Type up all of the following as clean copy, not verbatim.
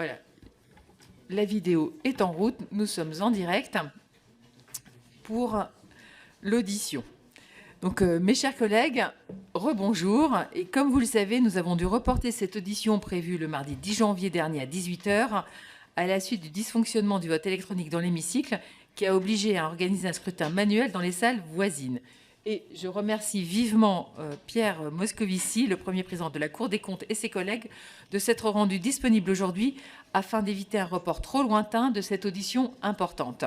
Voilà. La vidéo est en route. Nous sommes en direct pour l'audition. Donc, mes chers collègues, rebonjour. Et comme vous le savez, nous avons dû reporter cette audition prévue le mardi 10 janvier dernier à 18 h à la suite du dysfonctionnement du vote électronique dans l'hémicycle qui a obligé à organiser un scrutin manuel dans les salles voisines. Et je remercie vivement Pierre Moscovici, le premier président de la Cour des comptes, et ses collègues de s'être rendus disponibles aujourd'hui afin d'éviter un report trop lointain de cette audition importante.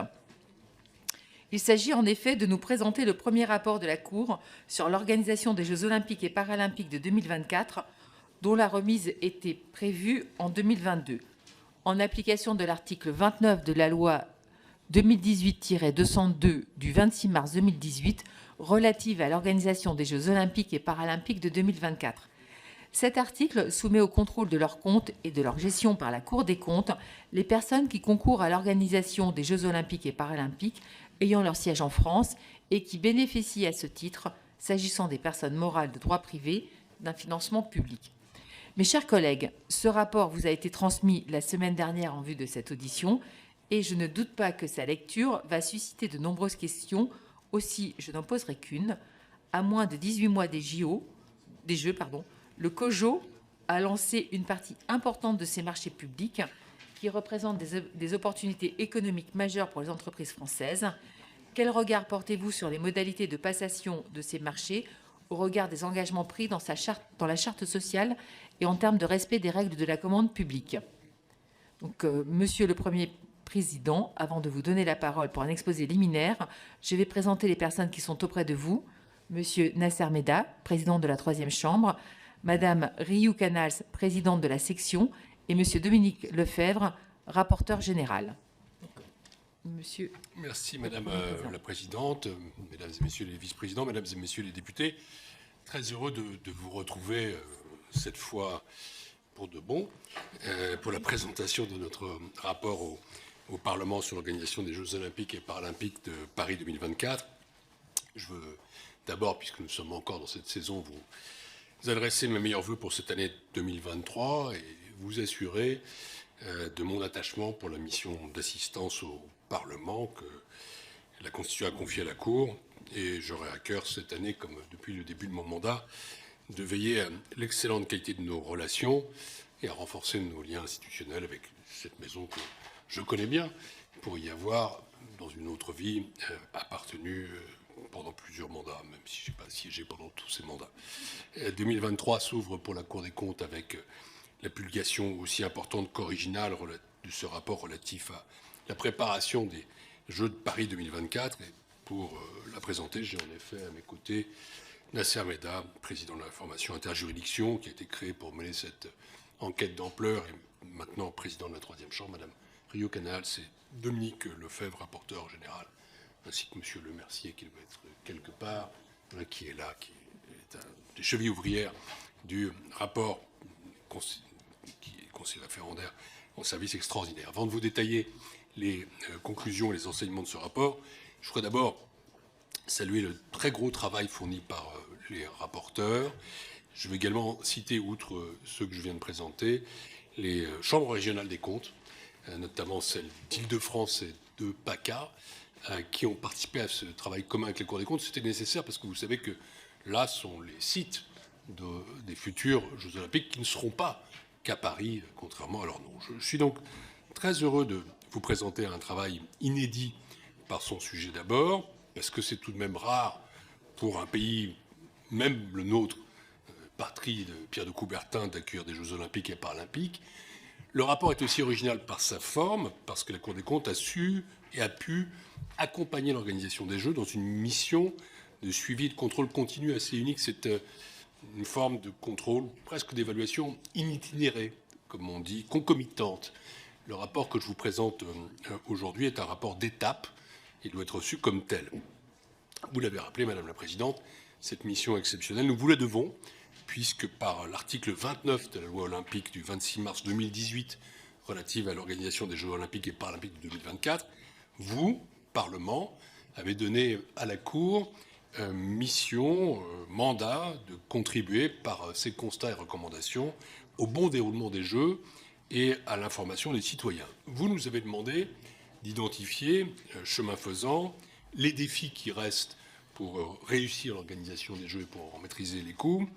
Il s'agit en effet de nous présenter le premier rapport de la Cour sur l'organisation des Jeux olympiques et paralympiques de 2024, dont la remise était prévue en 2022. En application de l'article 29 de la loi 2018-202 du 26 mars 2018 relative à l'organisation des Jeux olympiques et paralympiques de 2024. Cet article soumet au contrôle de leurs comptes et de leur gestion par la Cour des comptes les personnes qui concourent à l'organisation des Jeux olympiques et paralympiques ayant leur siège en France et qui bénéficient à ce titre, s'agissant des personnes morales de droit privé, d'un financement public. Mes chers collègues, ce rapport vous a été transmis la semaine dernière en vue de cette audition et je ne doute pas que sa lecture va susciter de nombreuses questions. Aussi, je n'en poserai qu'une. À moins de 18 mois des Jeux, le COJO a lancé une partie importante de ces marchés publics qui représentent des opportunités économiques majeures pour les entreprises françaises. Quel regard portez-vous sur les modalités de passation de ces marchés au regard des engagements pris dans la charte sociale et en termes de respect des règles de la commande publique? Donc, Monsieur le Premier Président, avant de vous donner la parole pour un exposé liminaire, je vais présenter les personnes qui sont auprès de vous. Monsieur Nasser Meda, président de la 3e Chambre, Madame Riou Canals, présidente de la section, et Monsieur Dominique Lefebvre, rapporteur général. Monsieur... Merci Madame la Présidente, Mesdames et Messieurs les vice-présidents, Mesdames et Messieurs les députés. Très heureux de vous retrouver cette fois pour de bon, pour la présentation de notre rapport au Parlement sur l'organisation des Jeux olympiques et paralympiques de Paris 2024. Je veux d'abord, puisque nous sommes encore dans cette saison, vous adresser mes meilleurs vœux pour cette année 2023 et vous assurer de mon attachement pour la mission d'assistance au Parlement que la Constitution a confiée à la Cour. Et j'aurai à cœur cette année, comme depuis le début de mon mandat, de veiller à l'excellente qualité de nos relations et à renforcer nos liens institutionnels avec cette maison que je connais bien, pour y avoir, dans une autre vie, appartenu pendant plusieurs mandats, même si je n'ai pas siégé pendant tous ces mandats. 2023 s'ouvre pour la Cour des comptes avec la publication aussi importante qu'originale de ce rapport relatif à la préparation des Jeux de Paris 2024. Et pour la présenter, j'ai en effet à mes côtés Nasser Meda, président de la formation Interjuridiction, qui a été créée pour mener cette enquête d'ampleur, et maintenant président de la 3e Chambre, Madame Riou Canals, et Dominique Lefebvre, rapporteur général, ainsi que Monsieur Le Mercier, qui doit être quelque part, qui est là, qui est un des chevilles ouvrières du rapport qui est conseiller référendaire en service extraordinaire. Avant de vous détailler les conclusions et les enseignements de ce rapport, je voudrais d'abord saluer le très gros travail fourni par les rapporteurs. Je veux également citer, outre ceux que je viens de présenter, les chambres régionales des comptes, notamment celles d'Île-de-France et de PACA, qui ont participé à ce travail commun avec les Cours des comptes. C'était nécessaire parce que vous savez que là sont les sites des futurs Jeux olympiques qui ne seront pas qu'à Paris, contrairement à leur nom. Je suis donc très heureux de vous présenter un travail inédit par son sujet d'abord, parce que c'est tout de même rare pour un pays, même le nôtre, patrie de Pierre de Coubertin, d'accueillir des Jeux olympiques et paralympiques. Le rapport est aussi original par sa forme, parce que la Cour des comptes a su et a pu accompagner l'organisation des Jeux dans une mission de suivi et de contrôle continu assez unique. C'est une forme de contrôle, presque d'évaluation itinérée, comme on dit, concomitante. Le rapport que je vous présente aujourd'hui est un rapport d'étape et doit être reçu comme tel. Vous l'avez rappelé, Madame la Présidente, cette mission exceptionnelle, nous vous la devons, puisque par l'article 29 de la loi olympique du 26 mars 2018 relative à l'organisation des Jeux olympiques et paralympiques de 2024, vous, Parlement, avez donné à la Cour mission, mandat de contribuer par ses constats et recommandations au bon déroulement des Jeux et à l'information des citoyens. Vous nous avez demandé d'identifier, chemin faisant, les défis qui restent pour réussir l'organisation des Jeux et pour en maîtriser les coûts.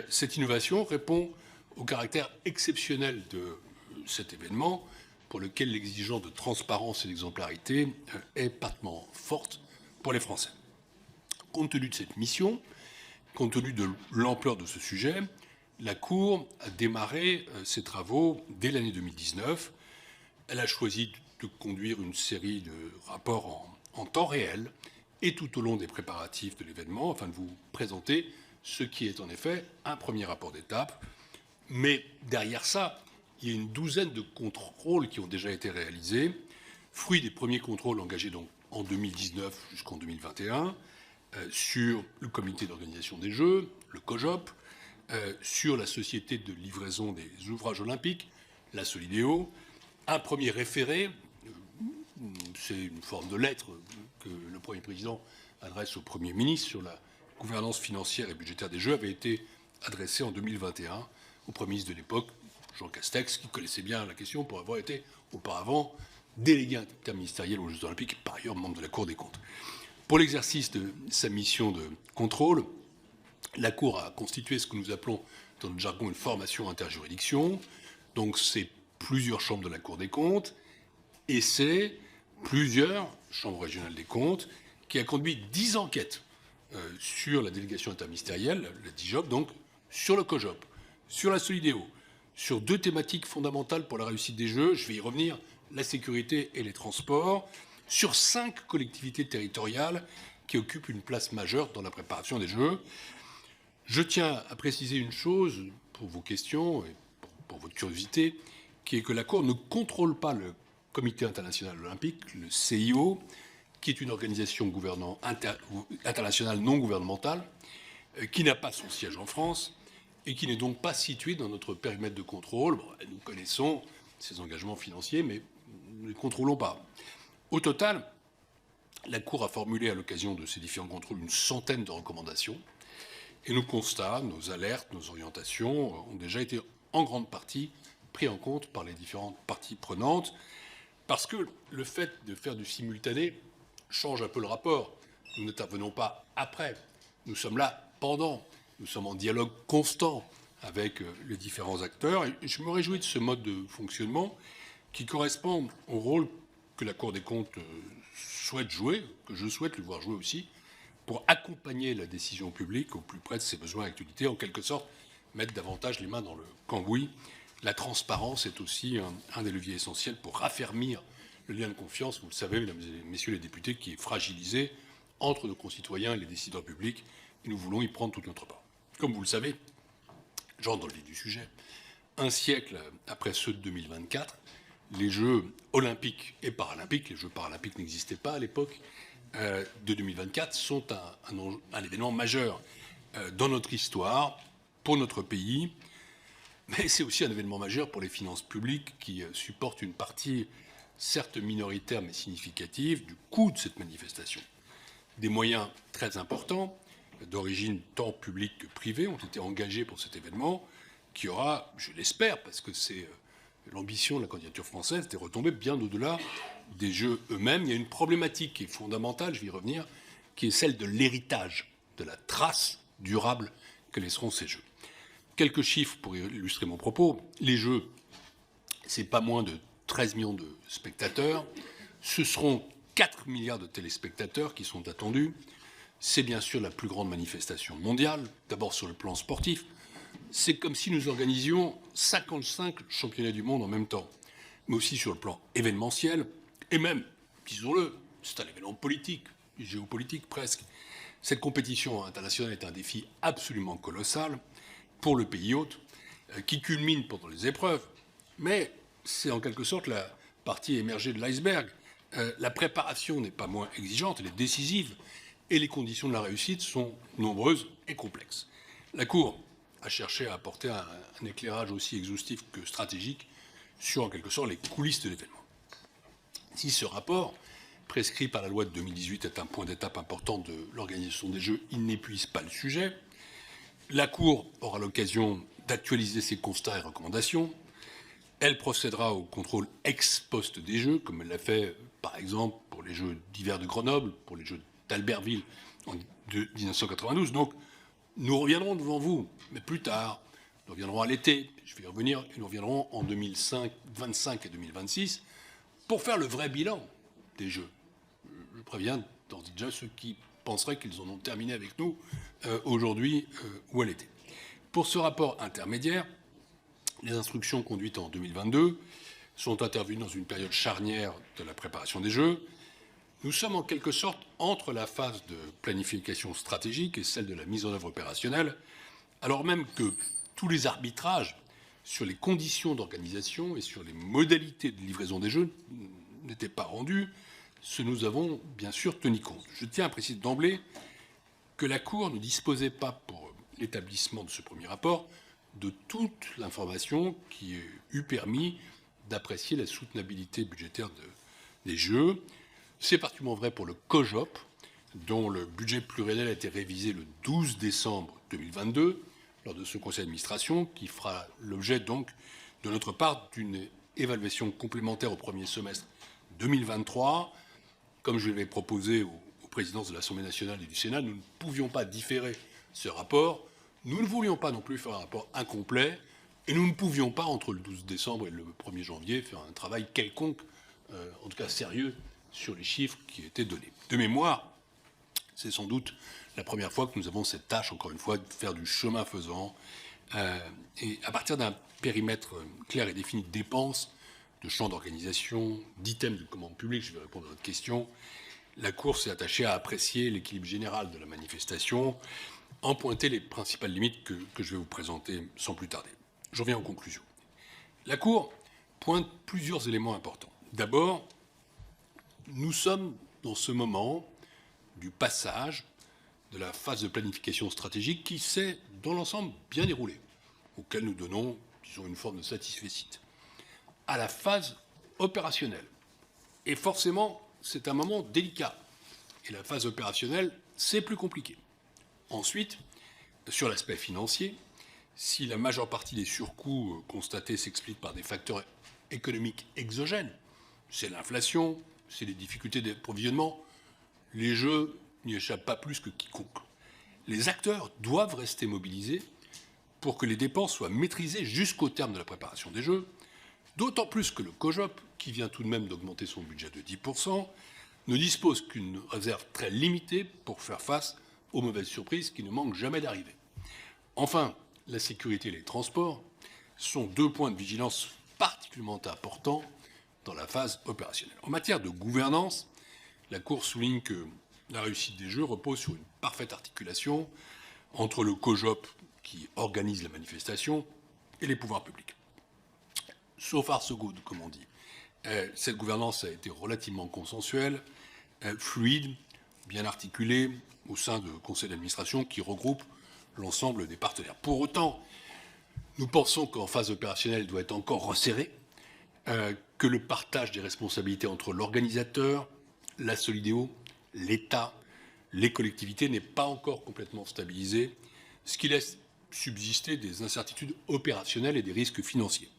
Cette innovation répond au caractère exceptionnel de cet événement, pour lequel l'exigence de transparence et d'exemplarité est particulièrement forte pour les Français. Compte tenu de cette mission, compte tenu de l'ampleur de ce sujet, la Cour a démarré ses travaux dès l'année 2019. Elle a choisi de conduire une série de rapports en temps réel et tout au long des préparatifs de l'événement, afin de vous présenter ce qui est en effet un premier rapport d'étape. Mais derrière ça, il y a une douzaine de contrôles qui ont déjà été réalisés, fruit des premiers contrôles engagés donc en 2019 jusqu'en 2021, sur le comité d'organisation des Jeux, le COJOP, sur la société de livraison des ouvrages olympiques, la Solideo, un premier référé, c'est une forme de lettre que le Premier président adresse au Premier ministre sur la gouvernance financière et budgétaire des Jeux, avait été adressé en 2021 au Premier ministre de l'époque, Jean Castex, qui connaissait bien la question pour avoir été auparavant délégué interministériel aux Jeux olympiques et par ailleurs membre de la Cour des comptes. Pour l'exercice de sa mission de contrôle, la Cour a constitué ce que nous appelons dans notre jargon une formation interjuridiction. Donc c'est plusieurs chambres de la Cour des comptes et c'est plusieurs chambres régionales des comptes qui a conduit 10 enquêtes sur la délégation interministérielle, la DIJOP, donc sur le COJOP, sur la Solideo, sur 2 thématiques fondamentales pour la réussite des Jeux, je vais y revenir, la sécurité et les transports, sur 5 collectivités territoriales qui occupent une place majeure dans la préparation des Jeux. Je tiens à préciser une chose pour vos questions et pour votre curiosité, qui est que la Cour ne contrôle pas le Comité international olympique, le CIO, qui est une organisation internationale non gouvernementale, qui n'a pas son siège en France et qui n'est donc pas située dans notre périmètre de contrôle. Bon, nous connaissons ses engagements financiers, mais nous ne les contrôlons pas. Au total, la Cour a formulé à l'occasion de ces différents contrôles une centaine de recommandations. Et nos constats, nos alertes, nos orientations ont déjà été en grande partie pris en compte par les différentes parties prenantes, parce que le fait de faire du simultané change un peu le rapport. Nous n'intervenons pas après, nous sommes là pendant, nous sommes en dialogue constant avec les différents acteurs, et je me réjouis de ce mode de fonctionnement qui correspond au rôle que la Cour des comptes souhaite jouer, que je souhaite le voir jouer aussi, pour accompagner la décision publique au plus près de ses besoins et actualités, en quelque sorte mettre davantage les mains dans le cambouis. La transparence est aussi un des leviers essentiels pour raffermir le lien de confiance, vous le savez, mesdames et messieurs les députés, qui est fragilisé entre nos concitoyens et les décideurs publics, et nous voulons y prendre toute notre part. Comme vous le savez, j'entre dans le vif du sujet, un siècle après ceux de 2024, les Jeux olympiques et paralympiques, les Jeux paralympiques n'existaient pas à l'époque, de 2024 sont un événement majeur dans notre histoire, pour notre pays, mais c'est aussi un événement majeur pour les finances publiques qui supportent une partie, certes minoritaire mais significative, du coût de cette manifestation. Des moyens très importants, d'origine tant publique que privée, ont été engagés pour cet événement qui aura, je l'espère, parce que c'est l'ambition de la candidature française, des retombées bien au-delà des Jeux eux-mêmes. Il y a une problématique qui est fondamentale, je vais y revenir, qui est celle de l'héritage, de la trace durable que laisseront ces Jeux. Quelques chiffres pour illustrer mon propos. Les Jeux, c'est pas moins de 13 millions de spectateurs. Ce seront 4 milliards de téléspectateurs qui sont attendus. C'est bien sûr la plus grande manifestation mondiale, d'abord sur le plan sportif. C'est comme si nous organisions 55 championnats du monde en même temps, mais aussi sur le plan événementiel, et même, disons-le, c'est un événement politique, géopolitique presque. Cette compétition internationale est un défi absolument colossal pour le pays hôte, qui culmine pendant les épreuves, mais c'est en quelque sorte la partie émergée de l'iceberg. La préparation n'est pas moins exigeante, elle est décisive, et les conditions de la réussite sont nombreuses et complexes. La Cour a cherché à apporter un éclairage aussi exhaustif que stratégique sur, en quelque sorte, les coulisses de l'événement. Si ce rapport, prescrit par la loi de 2018, est un point d'étape important de l'organisation des Jeux, il n'épuise pas le sujet. La Cour aura l'occasion d'actualiser ses constats et recommandations. Elle procédera au contrôle ex post des Jeux, comme elle l'a fait, par exemple, pour les Jeux d'hiver de Grenoble, pour les Jeux d'Albertville en 1992. Donc, nous reviendrons devant vous, mais plus tard. Nous reviendrons à l'été, je vais y revenir, et nous reviendrons en 2025 et 2026 pour faire le vrai bilan des Jeux. Je préviens d'ores et déjà ceux qui penseraient qu'ils en ont terminé avec nous aujourd'hui ou à l'été. Pour ce rapport intermédiaire, les instructions conduites en 2022 sont intervenues dans une période charnière de la préparation des Jeux. Nous sommes en quelque sorte entre la phase de planification stratégique et celle de la mise en œuvre opérationnelle, alors même que tous les arbitrages sur les conditions d'organisation et sur les modalités de livraison des Jeux n'étaient pas rendus, ce nous avons bien sûr tenu compte. Je tiens à préciser d'emblée que la Cour ne disposait pas pour l'établissement de ce premier rapport de toute l'information qui eût permis d'apprécier la soutenabilité budgétaire des Jeux. C'est particulièrement vrai pour le COJOP, dont le budget pluriannuel a été révisé le 12 décembre 2022, lors de ce conseil d'administration, qui fera l'objet donc de notre part d'une évaluation complémentaire au premier semestre 2023. Comme je l'avais proposé aux présidences de l'Assemblée nationale et du Sénat, nous ne pouvions pas différer ce rapport. Nous ne voulions pas non plus faire un rapport incomplet, et nous ne pouvions pas, entre le 12 décembre et le 1er janvier, faire un travail quelconque, en tout cas sérieux, sur les chiffres qui étaient donnés. De mémoire, c'est sans doute la première fois que nous avons cette tâche, encore une fois, de faire du chemin faisant, et à partir d'un périmètre clair et défini de dépenses, de champs d'organisation, d'items de commande publique, je vais répondre à votre question, la Cour s'est attachée à apprécier l'équilibre général de la manifestation, en pointer les principales limites que je vais vous présenter sans plus tarder. J'en viens aux conclusions. La Cour pointe plusieurs éléments importants. D'abord, nous sommes dans ce moment du passage de la phase de planification stratégique qui s'est, dans l'ensemble, bien déroulée, auquel nous donnons, disons, une forme de satisfecit, à la phase opérationnelle. Et forcément, c'est un moment délicat. Et la phase opérationnelle, c'est plus compliqué. Ensuite, sur l'aspect financier, si la majeure partie des surcoûts constatés s'expliquent par des facteurs économiques exogènes, c'est l'inflation, c'est les difficultés d'approvisionnement, les Jeux n'y échappent pas plus que quiconque. Les acteurs doivent rester mobilisés pour que les dépenses soient maîtrisées jusqu'au terme de la préparation des Jeux, d'autant plus que le COJOP, qui vient tout de même d'augmenter son budget de 10%, ne dispose qu'une réserve très limitée pour faire face aux mauvaises surprises qui ne manquent jamais d'arriver. Enfin, la sécurité et les transports sont deux points de vigilance particulièrement importants dans la phase opérationnelle. En matière de gouvernance, la Cour souligne que la réussite des Jeux repose sur une parfaite articulation entre le COJOP, qui organise la manifestation, et les pouvoirs publics. So far, so good, comme on dit. Cette gouvernance a été relativement consensuelle, fluide, bien articulée au sein de conseils d'administration qui regroupent l'ensemble des partenaires. Pour autant, nous pensons qu'en phase opérationnelle, elle doit être encore resserrée, que le partage des responsabilités entre l'organisateur, la Solideo, l'État, les collectivités n'est pas encore complètement stabilisé, ce qui laisse subsister des incertitudes opérationnelles et des risques financiers.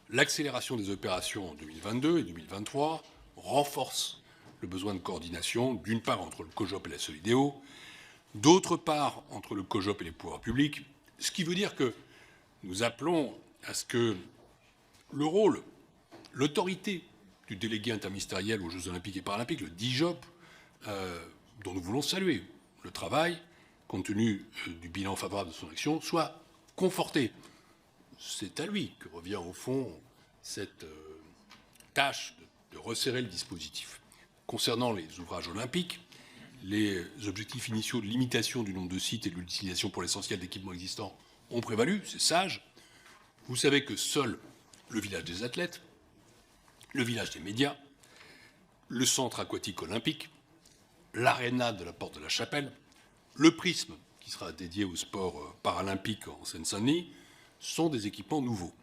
L'accélération des opérations en 2022 et 2023 renforce le besoin de coordination, d'une part entre le COJOP et la Solideo, d'autre part entre le COJOP et les pouvoirs publics, ce qui veut dire que nous appelons à ce que le rôle, l'autorité du délégué interministériel aux Jeux Olympiques et Paralympiques, le DIJOP, dont nous voulons saluer le travail, compte tenu du bilan favorable de son action, soit conforté. C'est à lui que revient au fond cette tâche de resserrer le dispositif. Concernant les ouvrages olympiques, les objectifs initiaux de limitation du nombre de sites et de l'utilisation pour l'essentiel d'équipements existants ont prévalu, c'est sage. Vous savez que seul le village des athlètes, le village des médias, le centre aquatique olympique, l'aréna de la Porte de la Chapelle, le prisme qui sera dédié au sport paralympique en Seine-Saint-Denis, sont des équipements nouveaux.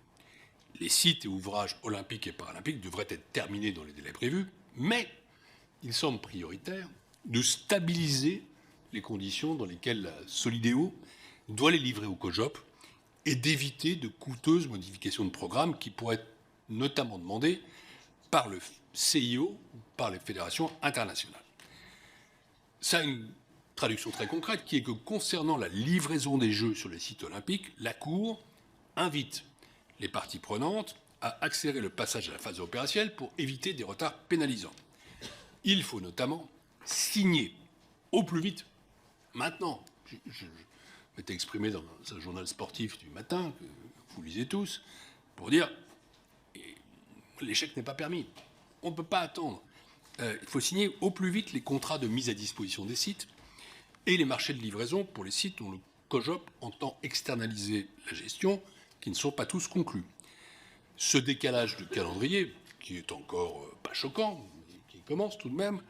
Les sites et ouvrages olympiques et paralympiques devraient être terminés dans les délais prévus, mais il semble prioritaire de stabiliser les conditions dans lesquelles la Solideo doit les livrer au COJOP et d'éviter de coûteuses modifications de programme qui pourraient être notamment demandées par le CIO ou par les fédérations internationales. Ça a une traduction très concrète qui est que concernant la livraison des Jeux sur les sites olympiques, la Cour invite les parties prenantes à accélérer le passage à la phase opérationnelle pour éviter des retards pénalisants. Il faut notamment signer au plus vite, maintenant. Je m'étais exprimé dans un journal sportif du matin, que vous lisez tous, pour dire l'échec n'est pas permis. On ne peut pas attendre. Il faut signer au plus vite les contrats de mise à disposition des sites et les marchés de livraison pour les sites dont le COJOP entend externaliser la gestion, qui ne sont pas tous conclus. Ce décalage de calendrier, qui est encore pas choquant, mais qui commence tout de même,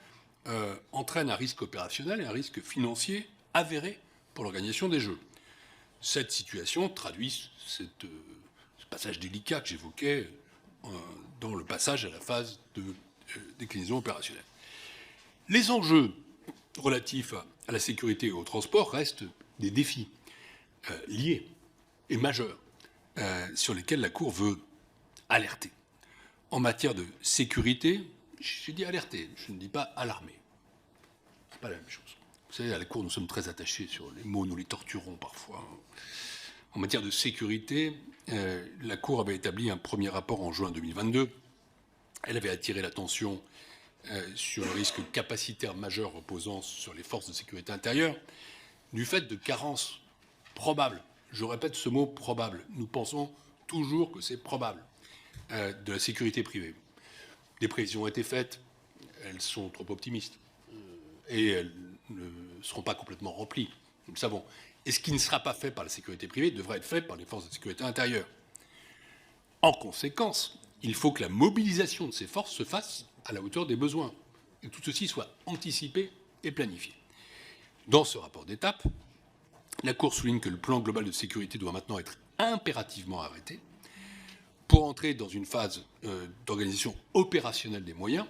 entraîne un risque opérationnel et un risque financier avéré pour l'organisation des Jeux. Cette situation traduit ce passage délicat que j'évoquais dans le passage à la phase de déclinaison opérationnelle. Les enjeux relatifs à la sécurité et au transport restent des défis liés et majeurs sur lesquels la Cour veut alerter. En matière de sécurité, je dis alerter, je ne dis pas alarmer. Ce n'est pas la même chose. Vous savez, à la Cour, nous sommes très attachés sur les mots, nous les torturons parfois. En matière de sécurité, la Cour avait établi un premier rapport en juin 2022. Elle avait attiré l'attention sur le risque capacitaire majeur reposant sur les forces de sécurité intérieure, du fait de carences probables. Je répète ce mot probable. Nous pensons toujours que c'est probable de la sécurité privée. Des prévisions ont été faites, elles sont trop optimistes et elles ne seront pas complètement remplies, nous le savons. Et ce qui ne sera pas fait par la sécurité privée devra être fait par les forces de sécurité intérieure. En conséquence, il faut que la mobilisation de ces forces se fasse à la hauteur des besoins et que tout ceci soit anticipé et planifié. Dans ce rapport d'étape, la Cour souligne que le plan global de sécurité doit maintenant être impérativement arrêté pour entrer dans une phase d'organisation opérationnelle des moyens,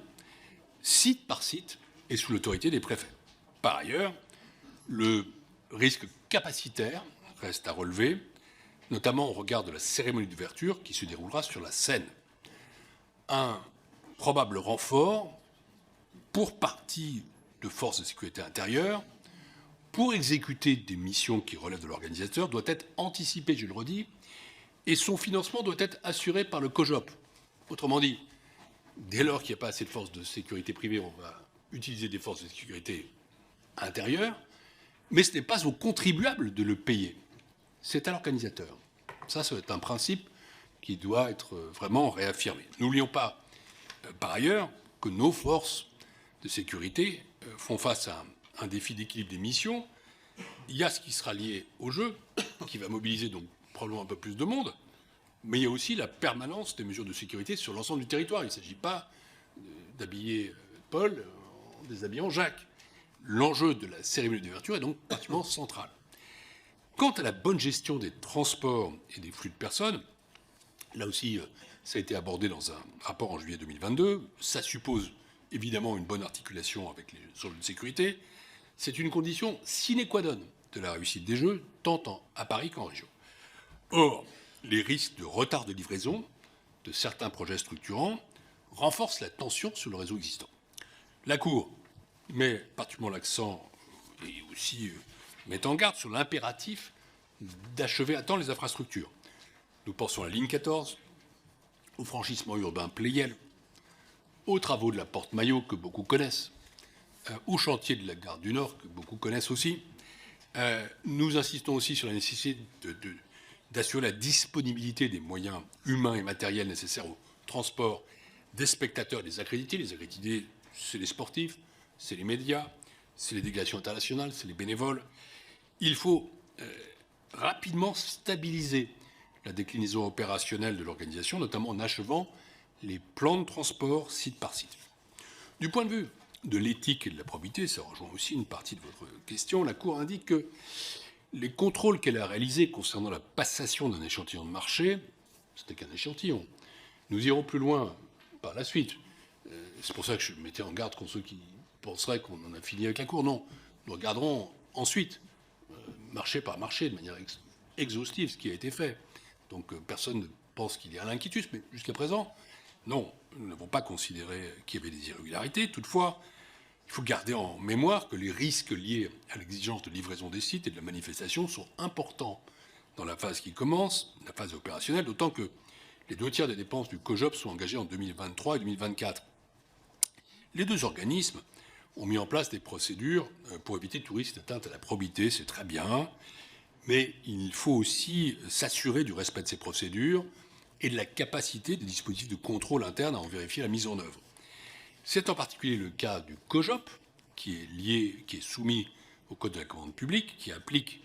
site par site et sous l'autorité des préfets. Par ailleurs, le risque capacitaire reste à relever, notamment au regard de la cérémonie d'ouverture qui se déroulera sur la Seine. Un probable renfort pour partie de forces de sécurité intérieure pour exécuter des missions qui relèvent de l'organisateur doit être anticipé, je le redis, et son financement doit être assuré par le COJOP. Autrement dit, dès lors qu'il n'y a pas assez de forces de sécurité privée, on va utiliser des forces de sécurité intérieures, mais ce n'est pas aux contribuables de le payer, c'est à l'organisateur. Ça, c'est un principe qui doit être vraiment réaffirmé. N'oublions pas, par ailleurs, que nos forces de sécurité font face à un défi d'équilibre des missions. Il y a ce qui sera lié au jeu, qui va mobiliser donc probablement un peu plus de monde, mais il y a aussi la permanence des mesures de sécurité sur l'ensemble du territoire. Il ne s'agit pas d'habiller Paul en déshabillant Jacques. L'enjeu de la cérémonie d'ouverture est donc particulièrement central. Quant à la bonne gestion des transports et des flux de personnes, là aussi, ça a été abordé dans un rapport en juillet 2022. Ça suppose évidemment une bonne articulation avec les enjeux de sécurité. C'est une condition sine qua non de la réussite des Jeux, tant à Paris qu'en région. Or, les risques de retard de livraison de certains projets structurants renforcent la tension sur le réseau existant. La Cour met particulièrement l'accent et aussi met en garde sur l'impératif d'achever à temps les infrastructures. Nous pensons à la ligne 14, au franchissement urbain Pleyel, aux travaux de la Porte Maillot que beaucoup connaissent, au chantier de la gare du Nord que beaucoup connaissent aussi. Nous insistons aussi sur la nécessité d'assurer la disponibilité des moyens humains et matériels nécessaires au transport des spectateurs et des accrédités. Les accrédités, c'est les sportifs, c'est les médias, c'est les délégations internationales, c'est les bénévoles. Il faut rapidement stabiliser la déclinaison opérationnelle de l'organisation, notamment en achevant les plans de transport site par site. Du point de vue de l'éthique et de la probité, ça rejoint aussi une partie de votre question, la Cour indique que les contrôles qu'elle a réalisés concernant la passation d'un échantillon de marché, c'était qu'un échantillon. Nous irons plus loin par la suite. C'est pour ça que je mettais en garde contre ceux qui penseraient qu'on en a fini avec la Cour. Non, nous regarderons ensuite, marché par marché, de manière exhaustive ce qui a été fait. Donc personne ne pense qu'il y a l'inquiétude, mais jusqu'à présent, non, nous n'avons pas considéré qu'il y avait des irrégularités. Toutefois, il faut garder en mémoire que les risques liés à l'exigence de livraison des sites et de la manifestation sont importants dans la phase qui commence, la phase opérationnelle, d'autant que les 2 tiers des dépenses du COJOP sont engagées en 2023 et 2024. Les deux organismes ont mis en place des procédures pour éviter tout risque d'atteinte à la probité, c'est très bien, mais il faut aussi s'assurer du respect de ces procédures et de la capacité des dispositifs de contrôle interne à en vérifier la mise en œuvre. C'est en particulier le cas du COJOP, qui est soumis au Code de la commande publique, qui applique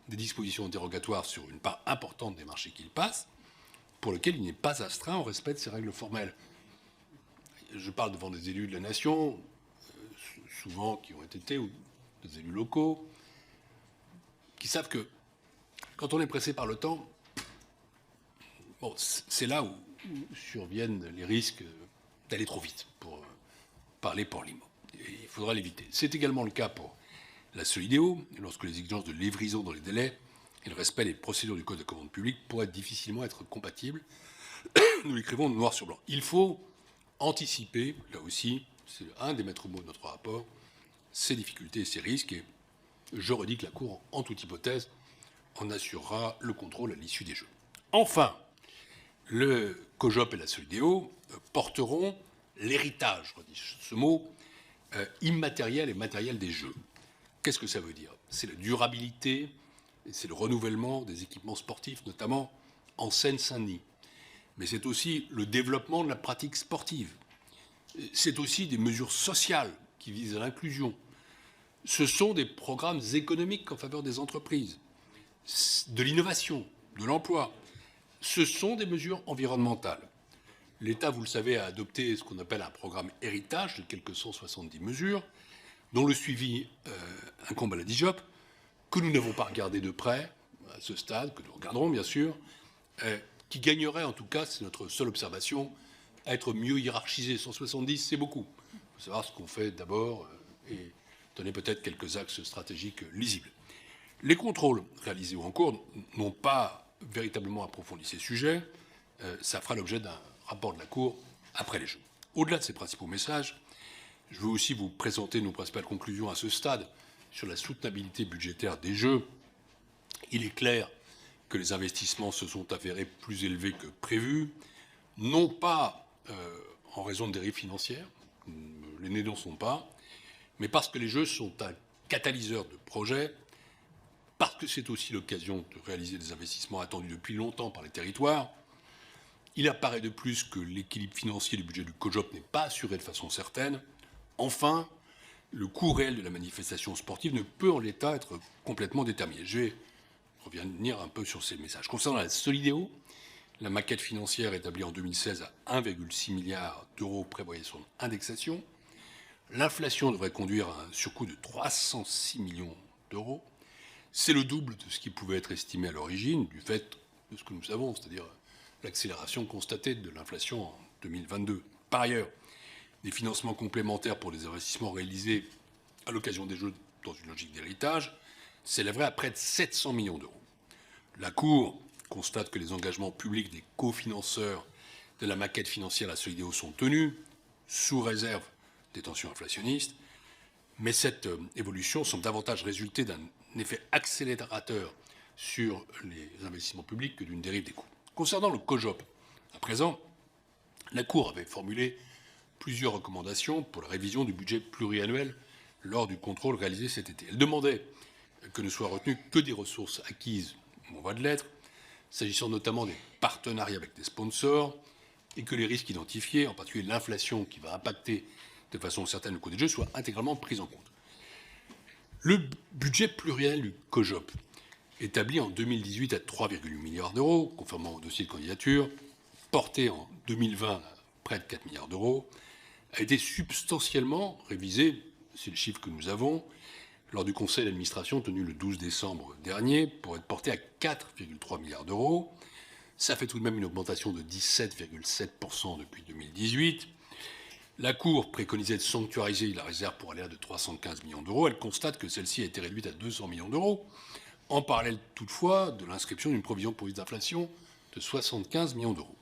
des dispositions dérogatoires sur une part importante des marchés qu'il passe, pour lequel il n'est pas astreint au respect de ces règles formelles. Je parle devant des élus de la nation, souvent qui ont été, ou des élus locaux, qui savent que quand on est pressé par le temps, c'est là où surviennent les risques d'aller trop vite, pour parler pour l'IMO. Il faudra l'éviter. C'est également le cas pour la Solideo, lorsque les exigences de livraison dans les délais et le respect des procédures du Code de commande publique pourraient difficilement être compatibles. Nous l'écrivons noir sur blanc. Il faut anticiper, là aussi, c'est un des maîtres mots de notre rapport, ces difficultés et ces risques. Et je redis que la Cour, en toute hypothèse, en assurera le contrôle à l'issue des Jeux. Enfin, le COJOP et la Solideo porteront l'héritage, je redis ce mot, immatériel et matériel des Jeux. Qu'est-ce que ça veut dire? C'est la durabilité et c'est le renouvellement des équipements sportifs, notamment en Seine-Saint-Denis. Mais c'est aussi le développement de la pratique sportive. C'est aussi des mesures sociales qui visent à l'inclusion. Ce sont des programmes économiques en faveur des entreprises, de l'innovation, de l'emploi. Ce sont des mesures environnementales. L'État, vous le savez, a adopté ce qu'on appelle un programme héritage de quelques 170 mesures, dont le suivi incombe à la DIGOP, que nous n'avons pas regardé de près à ce stade, que nous regarderons bien sûr, qui gagnerait en tout cas, c'est notre seule observation, à être mieux hiérarchisé. 170, c'est beaucoup. Il faut savoir ce qu'on fait d'abord et donner peut-être quelques axes stratégiques lisibles. Les contrôles réalisés ou en cours n'ont pas véritablement approfondi ces sujets. Ça fera l'objet d'un rapport de la Cour après les Jeux. Au-delà de ces principaux messages, je veux aussi vous présenter nos principales conclusions à ce stade sur la soutenabilité budgétaire des Jeux. Il est clair que les investissements se sont avérés plus élevés que prévu, non pas en raison de dérives financières, les nez n'en sont pas, mais parce que les Jeux sont un catalyseur de projets, parce que c'est aussi l'occasion de réaliser des investissements attendus depuis longtemps par les territoires. Il apparaît de plus que l'équilibre financier du budget du COJOP n'est pas assuré de façon certaine. Enfin, le coût réel de la manifestation sportive ne peut en l'état être complètement déterminé. Je vais revenir un peu sur ces messages. Concernant la Solideo, la maquette financière établie en 2016 à 1,6 milliard d'euros prévoyait son indexation. L'inflation devrait conduire à un surcoût de 306 millions d'euros. C'est le double de ce qui pouvait être estimé à l'origine, du fait de ce que nous savons, c'est-à-dire l'accélération constatée de l'inflation en 2022. Par ailleurs, des financements complémentaires pour les investissements réalisés à l'occasion des Jeux dans une logique d'héritage s'élèveraient à près de 700 millions d'euros. La Cour constate que les engagements publics des cofinanceurs de la maquette financière à la Solideo sont tenus, sous réserve des tensions inflationnistes, mais cette évolution semble davantage résulter d'un effet accélérateur sur les investissements publics que d'une dérive des coûts. Concernant le COJOP, à présent, la Cour avait formulé plusieurs recommandations pour la révision du budget pluriannuel lors du contrôle réalisé cet été. Elle demandait que ne soient retenues que des ressources acquises en voie de lettres, s'agissant notamment des partenariats avec des sponsors, et que les risques identifiés, en particulier l'inflation qui va impacter de façon certaine le coût des Jeux, soient intégralement pris en compte. Le budget pluriannuel du COJOP, établi en 2018 à 3,8 milliards d'euros, conformément au dossier de candidature, porté en 2020 à près de 4 milliards d'euros, a été substantiellement révisé, c'est le chiffre que nous avons, lors du conseil d'administration tenu le 12 décembre dernier, pour être porté à 4,3 milliards d'euros. Ça fait tout de même une augmentation de 17,7% depuis 2018. La Cour préconisait de sanctuariser la réserve pour aléas de 315 millions d'euros. Elle constate que celle-ci a été réduite à 200 millions d'euros en parallèle toutefois de l'inscription d'une provision pour risque d'inflation de 75 millions d'euros.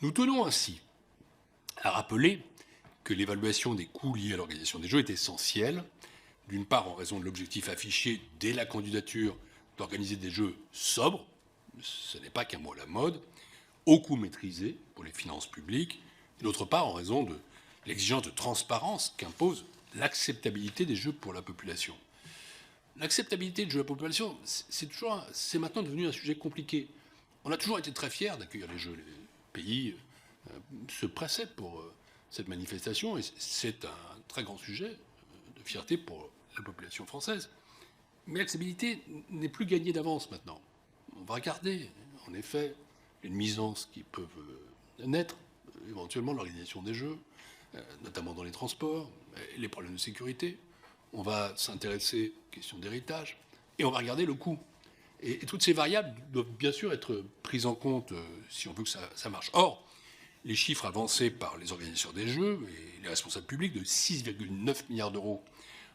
Nous tenons ainsi à rappeler que l'évaluation des coûts liés à l'organisation des Jeux est essentielle, d'une part en raison de l'objectif affiché dès la candidature d'organiser des Jeux sobres, ce n'est pas qu'un mot à la mode, au coût maîtrisé pour les finances publiques, et d'autre part en raison de l'exigence de transparence qu'impose l'acceptabilité des Jeux pour la population. L'acceptabilité des Jeux pour la population, c'est maintenant devenu un sujet compliqué. On a toujours été très fiers d'accueillir les Jeux. Les pays se pressaient pour cette manifestation, et c'est un très grand sujet de fierté pour la population française. Mais l'acceptabilité n'est plus gagnée d'avance maintenant. On va regarder, en effet, les nuisances qui peuvent naître, éventuellement l'organisation des Jeux, notamment dans les transports, les problèmes de sécurité. On va s'intéresser aux questions d'héritage, et on va regarder le coût. Et toutes ces variables doivent bien sûr être prises en compte si on veut que ça marche. Or, les chiffres avancés par les organisateurs des Jeux et les responsables publics de 6,9 milliards d'euros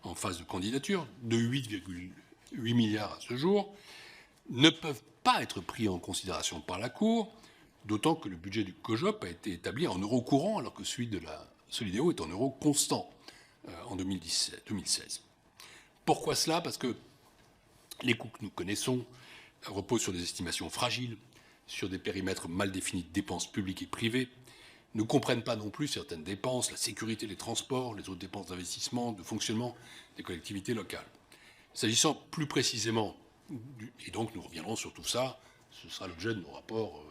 en phase de candidature, de 8,8 milliards à ce jour, ne peuvent pas être pris en considération par la Cour, d'autant que le budget du COJOP a été établi en euros courants, alors que celui de la Solideo est en euros constants en 2016. Pourquoi cela? Parce que les coûts que nous connaissons reposent sur des estimations fragiles, sur des périmètres mal définis de dépenses publiques et privées, ne comprennent pas non plus certaines dépenses, la sécurité, les transports, les autres dépenses d'investissement, de fonctionnement des collectivités locales. S'agissant plus précisément, et donc nous reviendrons sur tout ça, ce sera l'objet de nos rapports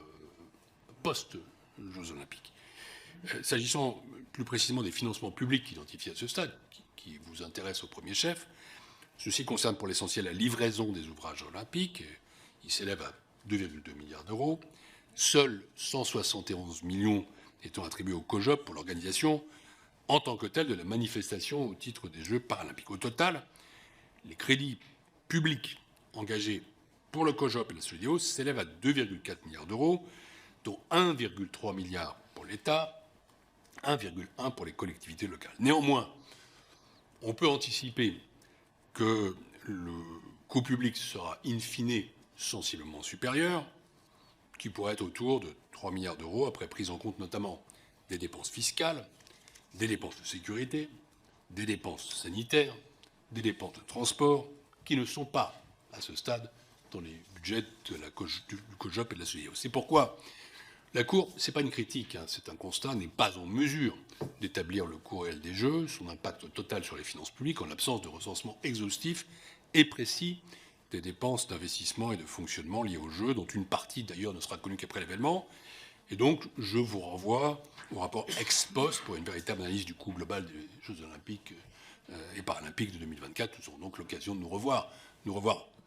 post-Jeux Olympiques. S'agissant plus précisément des financements publics identifiés à ce stade, qui vous intéressent au premier chef, ceci concerne pour l'essentiel la livraison des ouvrages olympiques. Il s'élève à 2,2 milliards d'euros. Seuls 171 millions étant attribués au COJOP pour l'organisation en tant que telle de la manifestation au titre des Jeux paralympiques. Au total, les crédits publics engagés pour le COJOP et la Solideo s'élèvent à 2,4 milliards d'euros, dont 1,3 milliard pour l'État, 1,1 pour les collectivités locales. Néanmoins, on peut anticiper que le coût public sera in fine sensiblement supérieur, qui pourrait être autour de 3 milliards d'euros, après prise en compte notamment des dépenses fiscales, des dépenses de sécurité, des dépenses sanitaires, des dépenses de transport, qui ne sont pas, à ce stade, dans les budgets du COJOP et de la Solideo. C'est pourquoi la Cour, ce n'est pas une critique, c'est un constat, n'est pas en mesure d'établir le coût réel des Jeux, son impact total sur les finances publiques, en l'absence de recensement exhaustif et précis des dépenses d'investissement et de fonctionnement liées aux Jeux, dont une partie d'ailleurs ne sera connue qu'après l'événement. Et donc, je vous renvoie au rapport ex post pour une véritable analyse du coût global des Jeux Olympiques et Paralympiques de 2024. Nous aurons donc l'occasion de nous revoir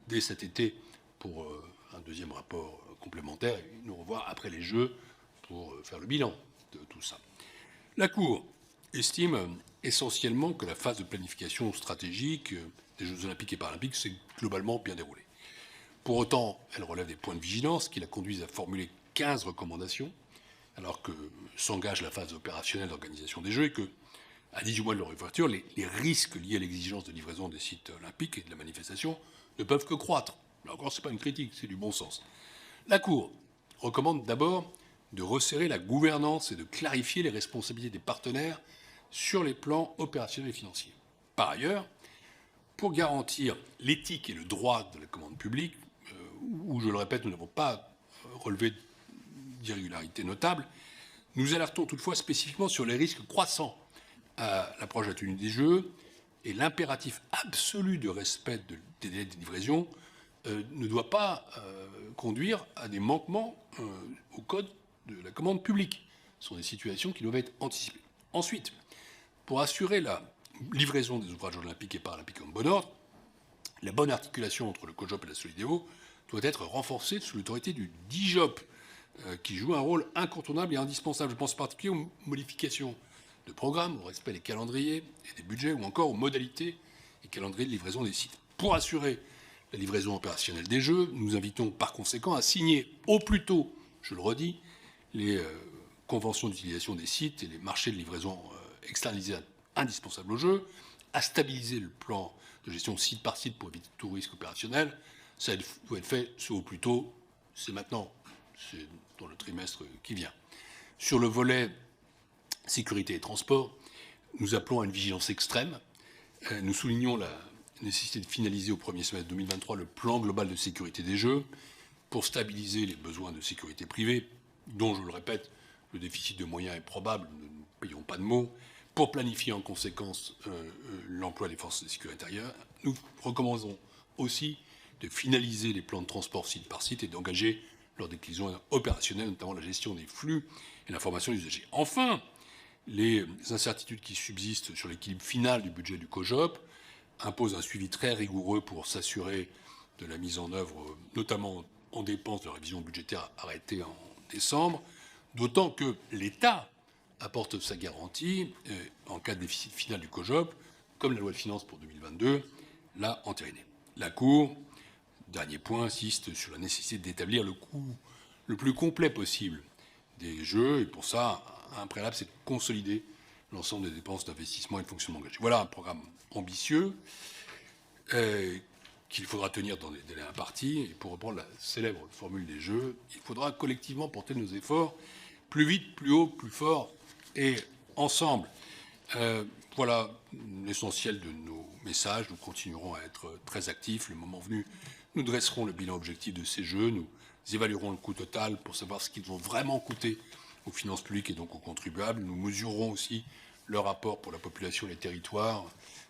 dès cet été pour un deuxième rapport complémentaire, et nous revoir après les Jeux pour faire le bilan de tout ça. La Cour estime essentiellement que la phase de planification stratégique des Jeux Olympiques et Paralympiques s'est globalement bien déroulée. Pour autant, elle relève des points de vigilance qui la conduisent à formuler 15 recommandations, alors que s'engage la phase opérationnelle d'organisation des Jeux et que, à 18 mois de leur ouverture, les risques liés à l'exigence de livraison des sites olympiques et de la manifestation ne peuvent que croître. Là encore, ce n'est pas une critique, c'est du bon sens. La Cour recommande d'abord de resserrer la gouvernance et de clarifier les responsabilités des partenaires sur les plans opérationnels et financiers. Par ailleurs, pour garantir l'éthique et le droit de la commande publique, où, je le répète, nous n'avons pas relevé d'irrégularités notables, nous alertons toutefois spécifiquement sur les risques croissants à l'approche de la tenue des Jeux, et l'impératif absolu de respect des délais de livraison ne doit pas conduire à des manquements au code de la commande publique. Ce sont des situations qui doivent être anticipées. Ensuite, pour assurer la livraison des ouvrages olympiques et paralympiques en bon ordre, la bonne articulation entre le COJOP et la Solideo doit être renforcée sous l'autorité du DIJOP, qui joue un rôle incontournable et indispensable. Je pense en particulier aux modifications de programmes, au respect des calendriers et des budgets, ou encore aux modalités et calendriers de livraison des sites. Pour assurer la livraison opérationnelle des Jeux, nous invitons par conséquent à signer au plus tôt, je le redis, les conventions d'utilisation des sites et les marchés de livraison externalisés indispensables aux Jeux, à stabiliser le plan de gestion site par site pour éviter tout risque opérationnel, Ça doit être fait soit au plus tôt, c'est maintenant, c'est dans le trimestre qui vient. Sur le volet sécurité et transport, nous appelons à une vigilance extrême. Nous soulignons la nécessité de finaliser au premier semestre 2023 le plan global de sécurité des Jeux pour stabiliser les besoins de sécurité privée, dont, je le répète, le déficit de moyens est probable, ne nous payons pas de mots, pour planifier en conséquence l'emploi des forces de sécurité intérieure. Nous recommandons aussi de finaliser les plans de transport site par site et d'engager leur déclinaison opérationnelle, notamment la gestion des flux et l'information des usagers. Enfin, les incertitudes qui subsistent sur l'équilibre final du budget du COJOP imposent un suivi très rigoureux pour s'assurer de la mise en œuvre, notamment en dépenses de la révision budgétaire arrêtée en décembre, d'autant que l'État apporte sa garantie en cas de déficit final du COJOP, comme la loi de finances pour 2022 l'a entériné. La Cour, dernier point, insiste sur la nécessité d'établir le coût le plus complet possible des Jeux, et pour ça, un préalable, c'est de consolider l'ensemble des dépenses d'investissement et de fonctionnement engagées. Voilà un programme ambitieux qu'il faudra tenir dans des délais impartis. Et pour reprendre la célèbre formule des Jeux, il faudra collectivement porter nos efforts plus vite, plus haut, plus fort et ensemble. Voilà l'essentiel de nos messages. Nous continuerons à être très actifs. Le moment venu, nous dresserons le bilan objectif de ces Jeux. Nous évaluerons le coût total pour savoir ce qu'ils vont vraiment coûter aux finances publiques et donc aux contribuables. Nous mesurerons aussi leur rapport pour la population et les territoires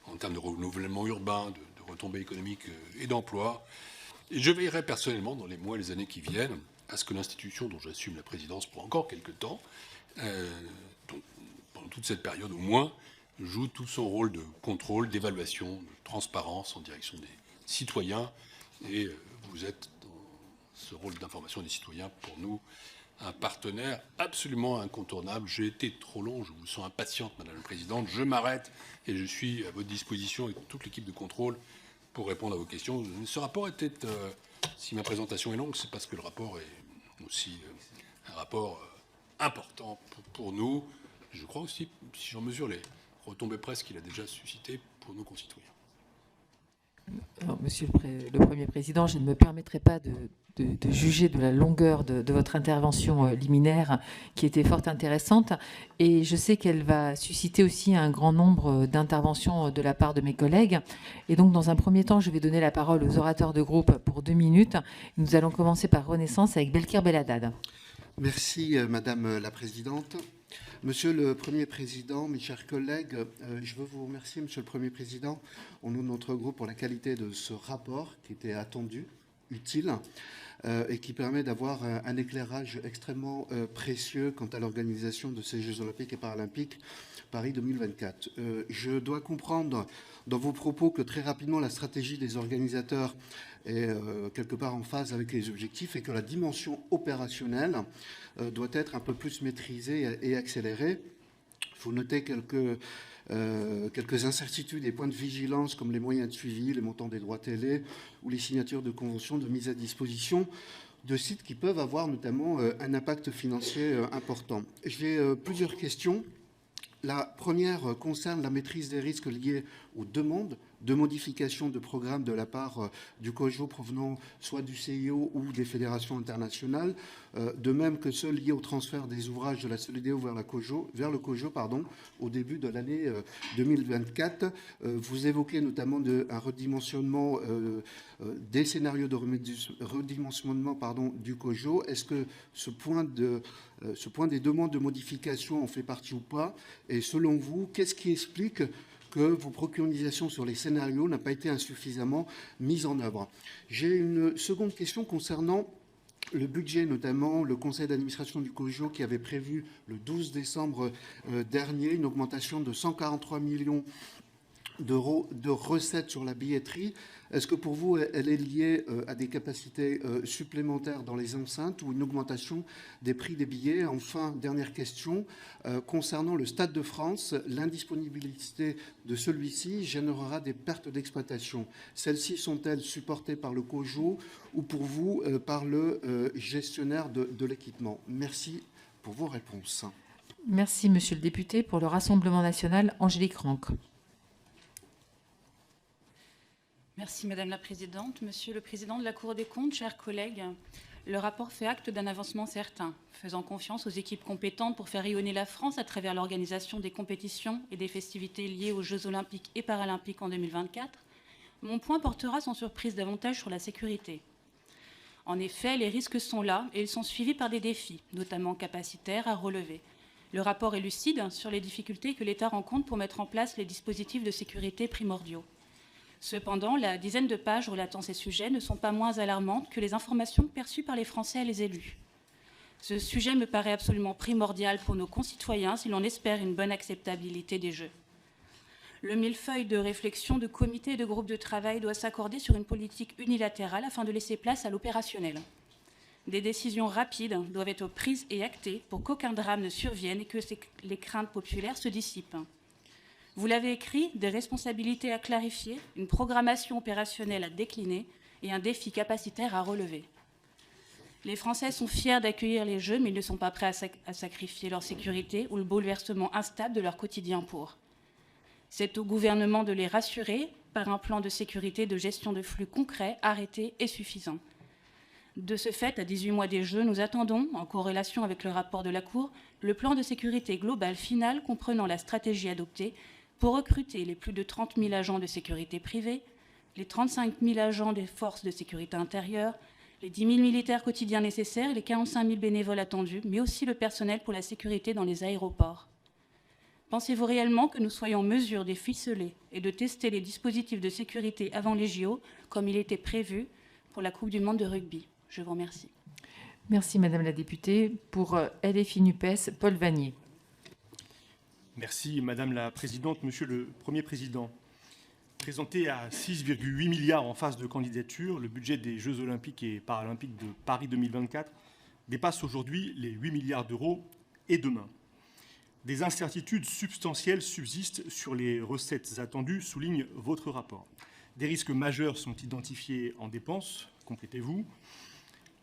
en termes de renouvellement urbain, de retombées économiques et d'emploi. Et je veillerai personnellement, dans les mois et les années qui viennent, à ce que l'institution dont j'assume la présidence pour encore quelques temps, pendant toute cette période au moins, joue tout son rôle de contrôle, d'évaluation, de transparence en direction des citoyens. Et vous êtes dans ce rôle d'information des citoyens pour nous un partenaire absolument incontournable. J'ai été trop long, je vous sens impatiente, Madame la Présidente. Je m'arrête et je suis à votre disposition avec toute l'équipe de contrôle pour répondre à vos questions. Ce rapport était, si ma présentation est longue, c'est parce que le rapport est aussi un rapport important pour nous. Je crois aussi, si j'en mesure les retombées presse qu'il a déjà suscité pour nos concitoyens. Alors, Monsieur le Premier Président, je ne me permettrai pas de juger de la longueur de votre intervention liminaire, qui était fort intéressante. Et je sais qu'elle va susciter aussi un grand nombre d'interventions de la part de mes collègues. Et donc, dans un premier temps, je vais donner la parole aux orateurs de groupe pour 2 minutes. Nous allons commencer par Renaissance avec Belkir Belhaddad. Merci, Madame la Présidente. Monsieur le Premier Président, mes chers collègues, je veux vous remercier, Monsieur le Premier Président, au nom de notre groupe, pour la qualité de ce rapport qui était attendu, utile, et qui permet d'avoir un éclairage extrêmement précieux quant à l'organisation de ces Jeux Olympiques et Paralympiques Paris 2024. Je dois comprendre dans vos propos que très rapidement la stratégie des organisateurs est quelque part en phase avec les objectifs et que la dimension opérationnelle doit être un peu plus maîtrisée et accélérée. Il faut noter quelques incertitudes et points de vigilance comme les moyens de suivi, les montants des droits télé ou les signatures de conventions de mise à disposition de sites qui peuvent avoir notamment un impact financier important. J'ai plusieurs questions. La première concerne la maîtrise des risques liés aux demandes de modification de programme de la part du COJO provenant soit du CIO ou des fédérations internationales, de même que ceux liés au transfert des ouvrages de la Solideo vers le COJO au début de l'année 2024. Vous évoquez notamment un redimensionnement des scénarios de redimensionnement du COJO. Est-ce que ce point des demandes de modification en fait partie ou pas? Et selon vous, qu'est-ce qui explique que vos préconisations sur les scénarios n'ont pas été insuffisamment mises en œuvre? J'ai une seconde question concernant le budget, notamment le conseil d'administration du COJO qui avait prévu le 12 décembre dernier une augmentation de 143 millions d'euros de recettes sur la billetterie. Est-ce que pour vous, elle est liée à des capacités supplémentaires dans les enceintes ou une augmentation des prix des billets? Enfin, dernière question, concernant le Stade de France, l'indisponibilité de celui-ci générera des pertes d'exploitation. Celles-ci sont-elles supportées par le COJO ou pour vous par le gestionnaire de l'équipement? Merci pour vos réponses. Merci, Monsieur le député. Pour le Rassemblement national, Angélique Ranck. Merci Madame la Présidente. Monsieur le Président de la Cour des comptes, chers collègues, le rapport fait acte d'un avancement certain, faisant confiance aux équipes compétentes pour faire rayonner la France à travers l'organisation des compétitions et des festivités liées aux Jeux olympiques et paralympiques en 2024. Mon point portera sans surprise davantage sur la sécurité. En effet, les risques sont là et ils sont suivis par des défis, notamment capacitaires, à relever. Le rapport est lucide sur les difficultés que l'État rencontre pour mettre en place les dispositifs de sécurité primordiaux. Cependant, la dizaine de pages relatant ces sujets ne sont pas moins alarmantes que les informations perçues par les Français et les élus. Ce sujet me paraît absolument primordial pour nos concitoyens si l'on espère une bonne acceptabilité des Jeux. Le millefeuille de réflexion de comités et de groupes de travail doit s'accorder sur une politique unilatérale afin de laisser place à l'opérationnel. Des décisions rapides doivent être prises et actées pour qu'aucun drame ne survienne et que les craintes populaires se dissipent. Vous l'avez écrit, des responsabilités à clarifier, une programmation opérationnelle à décliner et un défi capacitaire à relever. Les Français sont fiers d'accueillir les Jeux, mais ils ne sont pas prêts à sacrifier leur sécurité ou le bouleversement instable de leur quotidien pour. C'est au gouvernement de les rassurer par un plan de sécurité de gestion de flux concret, arrêté et suffisant. De ce fait, à 18 mois des Jeux, nous attendons, en corrélation avec le rapport de la Cour, le plan de sécurité global final comprenant la stratégie adoptée pour recruter les plus de 30 000 agents de sécurité privée, les 35 000 agents des forces de sécurité intérieure, les 10 000 militaires quotidiens nécessaires et les 45 000 bénévoles attendus, mais aussi le personnel pour la sécurité dans les aéroports. Pensez-vous réellement que nous soyons en mesure de ficeler et de tester les dispositifs de sécurité avant les JO, comme il était prévu pour la Coupe du monde de rugby? Je vous remercie. Merci Madame la députée. Pour LFI NUPES, Paul Vannier. Merci Madame la Présidente. Monsieur le Premier Président, présenté à 6,8 milliards en phase de candidature, le budget des Jeux olympiques et paralympiques de Paris 2024 dépasse aujourd'hui les 8 milliards d'euros et demain. Des incertitudes substantielles subsistent sur les recettes attendues, souligne votre rapport. Des risques majeurs sont identifiés en dépenses, complétez-vous.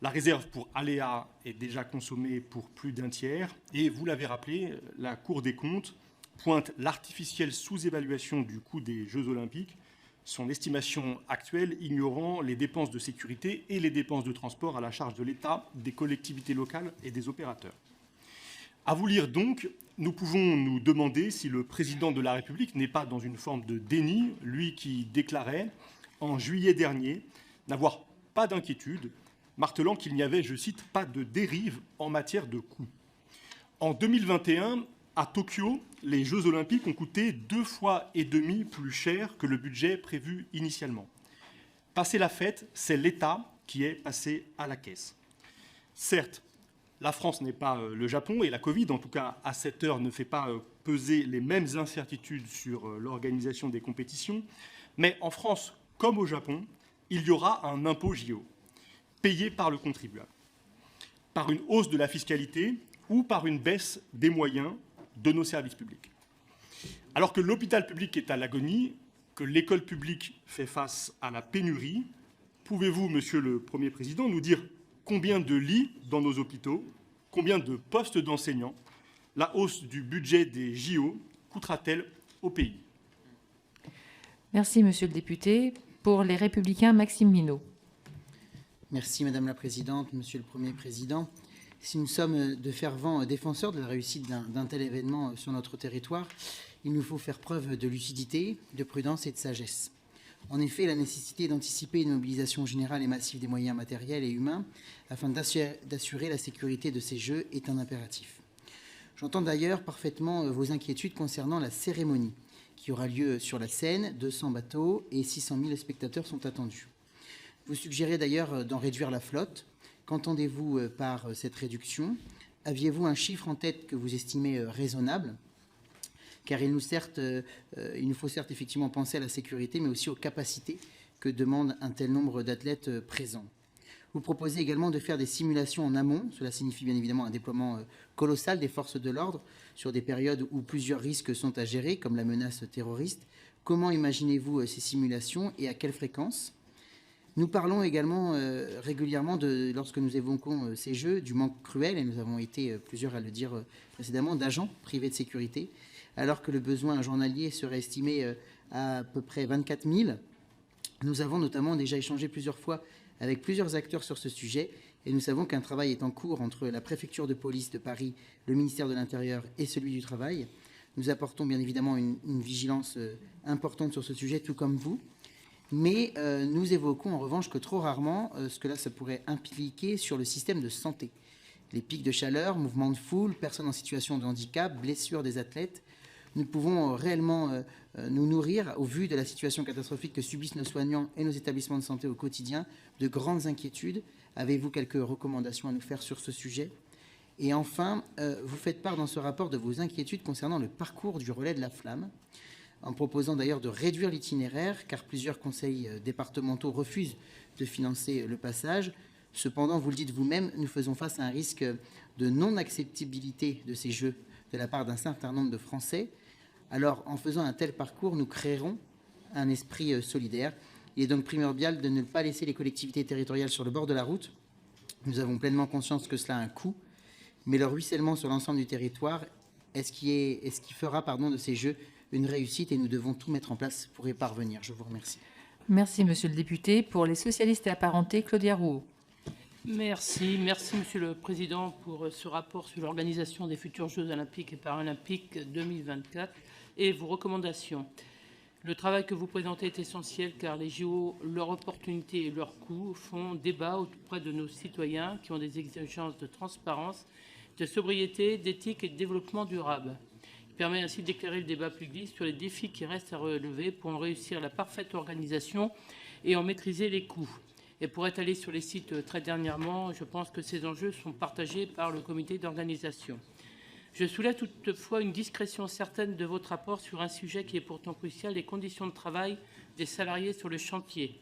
La réserve pour aléas est déjà consommée pour plus d'un tiers. Et vous l'avez rappelé, la Cour des comptes pointe l'artificielle sous-évaluation du coût des Jeux olympiques, son estimation actuelle ignorant les dépenses de sécurité et les dépenses de transport à la charge de l'État, des collectivités locales et des opérateurs. À vous lire donc, nous pouvons nous demander si le président de la République n'est pas dans une forme de déni, lui qui déclarait en juillet dernier n'avoir pas d'inquiétude, martelant qu'il n'y avait, je cite, pas de dérive en matière de coûts. En 2021, à Tokyo, les Jeux olympiques ont coûté 2,5 fois plus cher que le budget prévu initialement. Passé la fête, c'est l'État qui est passé à la caisse. Certes, la France n'est pas le Japon et la Covid, en tout cas à cette heure, ne fait pas peser les mêmes incertitudes sur l'organisation des compétitions. Mais en France, comme au Japon, il y aura un impôt JO, payé par le contribuable, par une hausse de la fiscalité ou par une baisse des moyens de nos services publics. Alors que l'hôpital public est à l'agonie, que l'école publique fait face à la pénurie, pouvez-vous, Monsieur le Premier Président, nous dire combien de lits dans nos hôpitaux, combien de postes d'enseignants la hausse du budget des JO coûtera-t-elle au pays? Merci Monsieur le député. Pour les Républicains, Maxime Minot. Merci Madame la Présidente, Monsieur le Premier Président. Si nous sommes de fervents défenseurs de la réussite d'un tel événement sur notre territoire, il nous faut faire preuve de lucidité, de prudence et de sagesse. En effet, la nécessité d'anticiper une mobilisation générale et massive des moyens matériels et humains afin d'assurer la sécurité de ces Jeux est un impératif. J'entends d'ailleurs parfaitement vos inquiétudes concernant la cérémonie qui aura lieu sur la Seine. 200 bateaux et 600 000 spectateurs sont attendus. Vous suggérez d'ailleurs d'en réduire la flotte. Qu'entendez-vous par cette réduction? Aviez-vous un chiffre en tête que vous estimez raisonnable? Car il nous faut certes effectivement penser à la sécurité, mais aussi aux capacités que demande un tel nombre d'athlètes présents. Vous proposez également de faire des simulations en amont. Cela signifie bien évidemment un déploiement colossal des forces de l'ordre sur des périodes où plusieurs risques sont à gérer, comme la menace terroriste. Comment imaginez-vous ces simulations et à quelle fréquence? Nous parlons également régulièrement, lorsque nous évoquons ces Jeux, du manque cruel, et nous avons été plusieurs à le dire précédemment, d'agents privés de sécurité, alors que le besoin journalier serait estimé à peu près 24 000. Nous avons notamment déjà échangé plusieurs fois avec plusieurs acteurs sur ce sujet et nous savons qu'un travail est en cours entre la préfecture de police de Paris, le ministère de l'Intérieur et celui du Travail. Nous apportons bien évidemment une vigilance importante sur ce sujet, tout comme vous. Mais nous évoquons en revanche que trop rarement ce que là ça pourrait impliquer sur le système de santé. Les pics de chaleur, mouvements de foule, personnes en situation de handicap, blessures des athlètes. Nous pouvons réellement nous nourrir, au vu de la situation catastrophique que subissent nos soignants et nos établissements de santé au quotidien, de grandes inquiétudes. Avez-vous quelques recommandations à nous faire sur ce sujet ? Et enfin, vous faites part dans ce rapport de vos inquiétudes concernant le parcours du relais de la flamme, en proposant d'ailleurs de réduire l'itinéraire, car plusieurs conseils départementaux refusent de financer le passage. Cependant, vous le dites vous-même, nous faisons face à un risque de non-acceptabilité de ces Jeux de la part d'un certain nombre de Français. Alors, en faisant un tel parcours, nous créerons un esprit solidaire. Il est donc primordial de ne pas laisser les collectivités territoriales sur le bord de la route. Nous avons pleinement conscience que cela a un coût, mais le ruissellement sur l'ensemble du territoire est ce qui fera de ces Jeux une réussite et nous devons tout mettre en place pour y parvenir. Je vous remercie. Merci, monsieur le député. Pour les socialistes et apparentés, Claudia Rouault. Merci, Monsieur le Président, pour ce rapport sur l'organisation des futurs Jeux olympiques et paralympiques 2024 et vos recommandations. Le travail que vous présentez est essentiel car les JO, leur opportunité et leur coût font débat auprès de nos citoyens qui ont des exigences de transparence, de sobriété, d'éthique et de développement durable. Il permet ainsi d'éclairer le débat public sur les défis qui restent à relever pour en réussir la parfaite organisation et en maîtriser les coûts. Et pour être allé sur les sites très dernièrement, je pense que ces enjeux sont partagés par le comité d'organisation. Je soulève toutefois une discrétion certaine de votre rapport sur un sujet qui est pourtant crucial, les conditions de travail des salariés sur le chantier.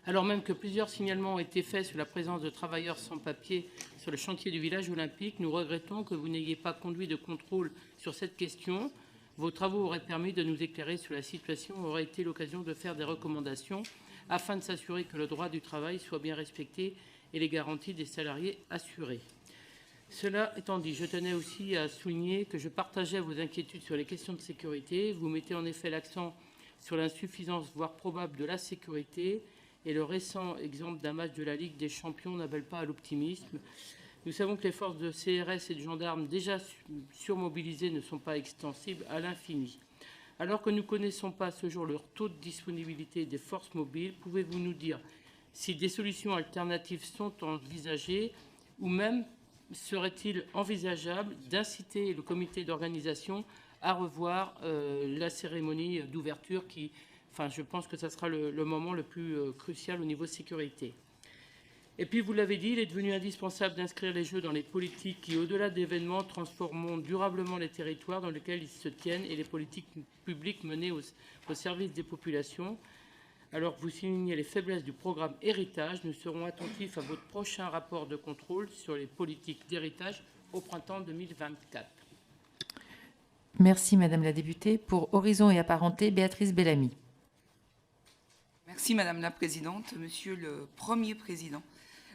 Alors même que plusieurs signalements ont été faits sur la présence de travailleurs sans papier sur le chantier du village olympique, nous regrettons que vous n'ayez pas conduit de contrôle sur cette question. Vos travaux auraient permis de nous éclairer sur la situation et auraient été l'occasion de faire des recommandations afin de s'assurer que le droit du travail soit bien respecté et les garanties des salariés assurées. Cela étant dit, je tenais aussi à souligner que je partageais vos inquiétudes sur les questions de sécurité. Vous mettez en effet l'accent sur l'insuffisance, voire probable, de la sécurité, et le récent exemple d'un match de la Ligue des Champions n'appelle pas à l'optimisme. Nous savons que les forces de CRS et de gendarmes déjà surmobilisées ne sont pas extensibles à l'infini. Alors que nous ne connaissons pas à ce jour leur taux de disponibilité des forces mobiles, pouvez-vous nous dire si des solutions alternatives sont envisagées ou même serait-il envisageable d'inciter le comité d'organisation à revoir la cérémonie d'ouverture qui, je pense que ça sera le moment le plus crucial au niveau sécurité. Et puis, vous l'avez dit, il est devenu indispensable d'inscrire les Jeux dans les politiques qui, au-delà d'événements, transformeront durablement les territoires dans lesquels ils se tiennent et les politiques publiques menées au service des populations. Alors que vous soulignez les faiblesses du programme Héritage, nous serons attentifs à votre prochain rapport de contrôle sur les politiques d'héritage au printemps 2024. Merci, Madame la députée. Pour Horizon et apparentés, Béatrice Bellamy. Merci, Madame la Présidente. Monsieur le Premier Président,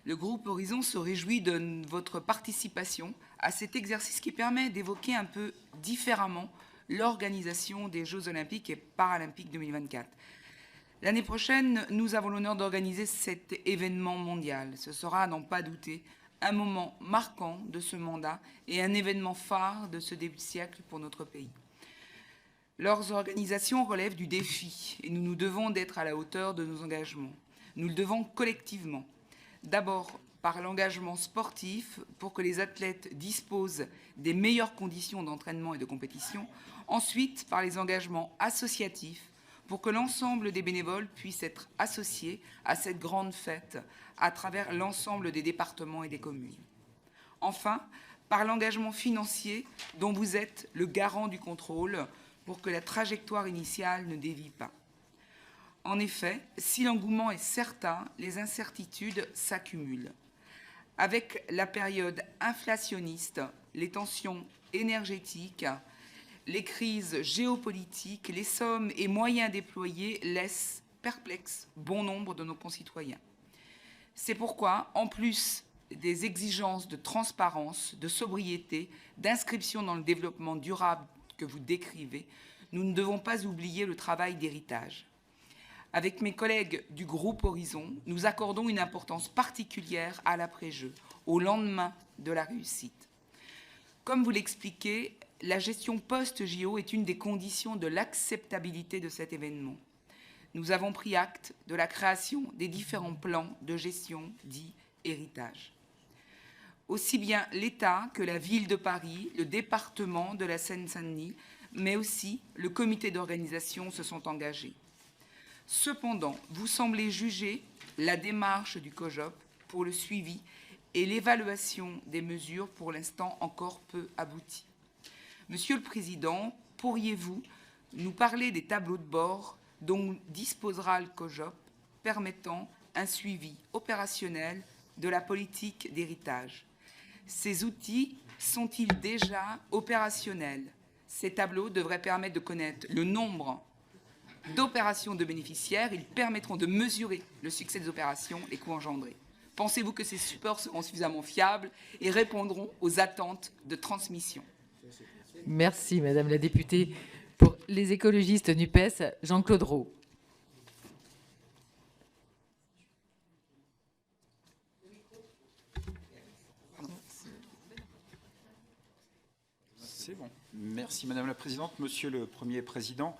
le groupe Horizon se réjouit de votre participation à cet exercice qui permet d'évoquer un peu différemment l'organisation des Jeux olympiques et paralympiques 2024. L'année prochaine, nous avons l'honneur d'organiser cet événement mondial. Ce sera, à n'en pas douter, un moment marquant de ce mandat et un événement phare de ce début de siècle pour notre pays. Leurs organisations relèvent du défi et nous nous devons d'être à la hauteur de nos engagements. Nous le devons collectivement. D'abord, par l'engagement sportif pour que les athlètes disposent des meilleures conditions d'entraînement et de compétition. Ensuite, par les engagements associatifs pour que l'ensemble des bénévoles puissent être associés à cette grande fête à travers l'ensemble des départements et des communes. Enfin, par l'engagement financier dont vous êtes le garant du contrôle pour que la trajectoire initiale ne dévie pas. En effet, si l'engouement est certain, les incertitudes s'accumulent. Avec la période inflationniste, les tensions énergétiques, les crises géopolitiques, les sommes et moyens déployés laissent perplexes bon nombre de nos concitoyens. C'est pourquoi, en plus des exigences de transparence, de sobriété, d'inscription dans le développement durable que vous décrivez, nous ne devons pas oublier le travail d'héritage. Avec mes collègues du groupe Horizon, nous accordons une importance particulière à l'après-jeu, au lendemain de la réussite. Comme vous l'expliquez, la gestion post-JO est une des conditions de l'acceptabilité de cet événement. Nous avons pris acte de la création des différents plans de gestion dits héritage. Aussi bien l'État que la ville de Paris, le département de la Seine-Saint-Denis, mais aussi le comité d'organisation se sont engagés. Cependant, vous semblez juger la démarche du COJOP pour le suivi et l'évaluation des mesures pour l'instant encore peu abouties. Monsieur le Président, pourriez-vous nous parler des tableaux de bord dont disposera le COJOP permettant un suivi opérationnel de la politique d'héritage? Ces outils sont-ils déjà opérationnels? Ces tableaux devraient permettre de connaître le nombre d'opérations de bénéficiaires. Ils permettront de mesurer le succès des opérations, les coûts engendrés. Pensez-vous que ces supports seront suffisamment fiables et répondront aux attentes de transmission? Merci, Madame la députée. Pour les écologistes NUPES, Jean-Claude Roux. C'est bon. Merci Madame la Présidente. Monsieur le Premier Président,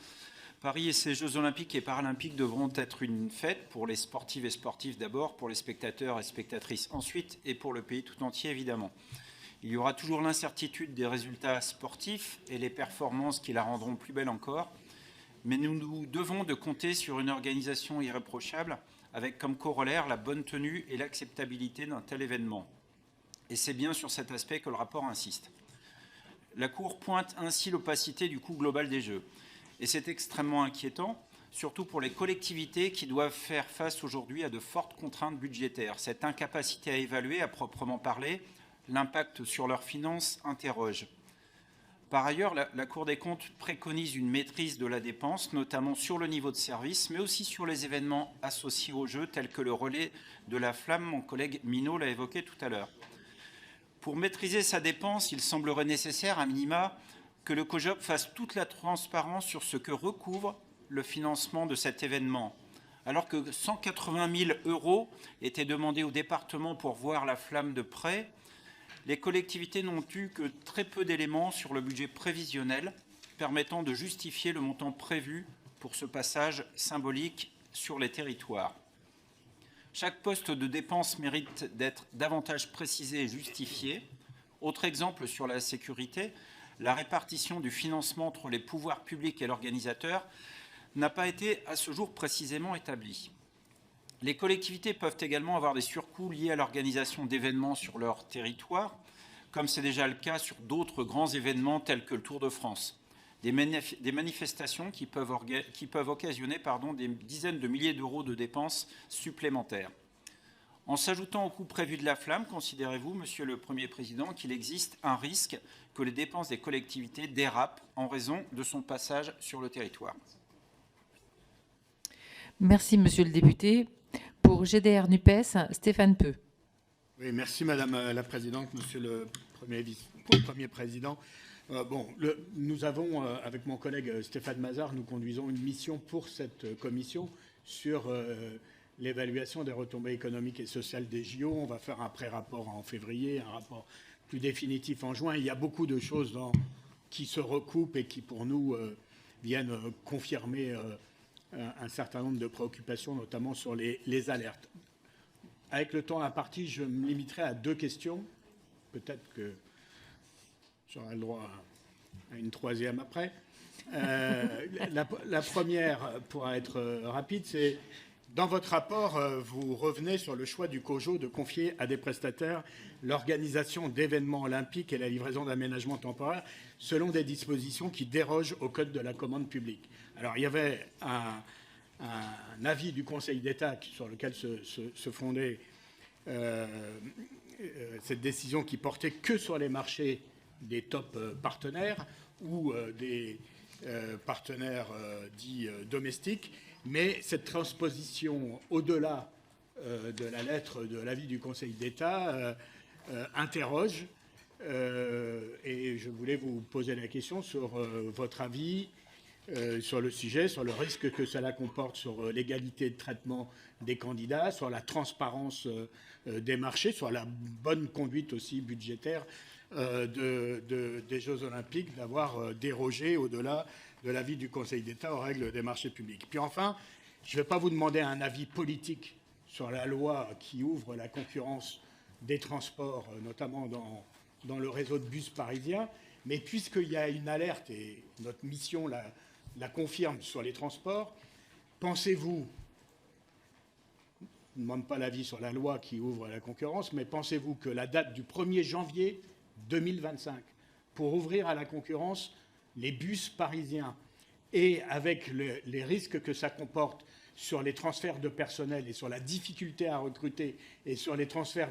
Paris et ses Jeux Olympiques et Paralympiques devront être une fête pour les sportives et sportifs d'abord, pour les spectateurs et spectatrices ensuite, et pour le pays tout entier évidemment. Il y aura toujours l'incertitude des résultats sportifs et les performances qui la rendront plus belle encore, mais nous devons de compter sur une organisation irréprochable avec comme corollaire la bonne tenue et l'acceptabilité d'un tel événement. Et c'est bien sur cet aspect que le rapport insiste. La Cour pointe ainsi l'opacité du coût global des Jeux. Et c'est extrêmement inquiétant, surtout pour les collectivités qui doivent faire face aujourd'hui à de fortes contraintes budgétaires. Cette incapacité à évaluer, à proprement parler, l'impact sur leurs finances interroge. Par ailleurs, la Cour des comptes préconise une maîtrise de la dépense, notamment sur le niveau de service, mais aussi sur les événements associés aux Jeux, tels que le relais de la flamme. Mon collègue Minot l'a évoqué tout à l'heure. Pour maîtriser sa dépense, il semblerait nécessaire, à minima, que le COJOP fasse toute la transparence sur ce que recouvre le financement de cet événement. Alors que 180 000 € étaient demandés au département pour voir la flamme de près, les collectivités n'ont eu que très peu d'éléments sur le budget prévisionnel permettant de justifier le montant prévu pour ce passage symbolique sur les territoires. Chaque poste de dépense mérite d'être davantage précisé et justifié. Autre exemple sur la sécurité, la répartition du financement entre les pouvoirs publics et l'organisateur n'a pas été à ce jour précisément établie. Les collectivités peuvent également avoir des surcoûts liés à l'organisation d'événements sur leur territoire, comme c'est déjà le cas sur d'autres grands événements tels que le Tour de France. Des manifestations qui peuvent occasionner des dizaines de milliers d'euros de dépenses supplémentaires. En s'ajoutant au coût prévu de la flamme, considérez-vous, Monsieur le Premier Président, qu'il existe un risque que les dépenses des collectivités dérapent en raison de son passage sur le territoire? Merci, Monsieur le député. Pour GDR NUPES, Stéphane Peu. Oui, merci Madame la Présidente, Monsieur le Premier Président. Nous avons, avec mon collègue Stéphane Mazard, nous conduisons une mission pour cette commission sur l'évaluation des retombées économiques et sociales des JO. On va faire un pré-rapport en février, un rapport plus définitif en juin. Il y a beaucoup de choses qui se recoupent et qui, pour nous, viennent confirmer un certain nombre de préoccupations, notamment sur les alertes. Avec le temps imparti, je me limiterai à 2 questions. Peut-être que j'aurai le droit à une troisième après. La première, pour être rapide, c'est dans votre rapport, vous revenez sur le choix du COJO de confier à des prestataires l'organisation d'événements olympiques et la livraison d'aménagements temporaires selon des dispositions qui dérogent au Code de la commande publique. Alors, il y avait un avis du Conseil d'État sur lequel se fondait cette décision qui portait que sur les marchés des top partenaires ou des partenaires dits domestiques. Mais cette transposition au-delà de la lettre de l'avis du Conseil d'État interroge. Et je voulais vous poser la question sur votre avis sur le sujet, sur le risque que cela comporte sur l'égalité de traitement des candidats, sur la transparence des marchés, sur la bonne conduite aussi budgétaire des Jeux Olympiques, d'avoir dérogé au-delà de l'avis du Conseil d'État aux règles des marchés publics. Puis enfin, je ne vais pas vous demander un avis politique sur la loi qui ouvre la concurrence des transports, notamment dans le réseau de bus parisien, mais puisqu'il y a une alerte, et notre mission la confirme sur les transports, pensez-vous, je ne demande pas l'avis sur la loi qui ouvre la concurrence, mais pensez-vous que la date du 1er janvier 2025, pour ouvrir à la concurrence les bus parisiens, et avec les risques que ça comporte sur les transferts de personnel et sur la difficulté à recruter et sur les transferts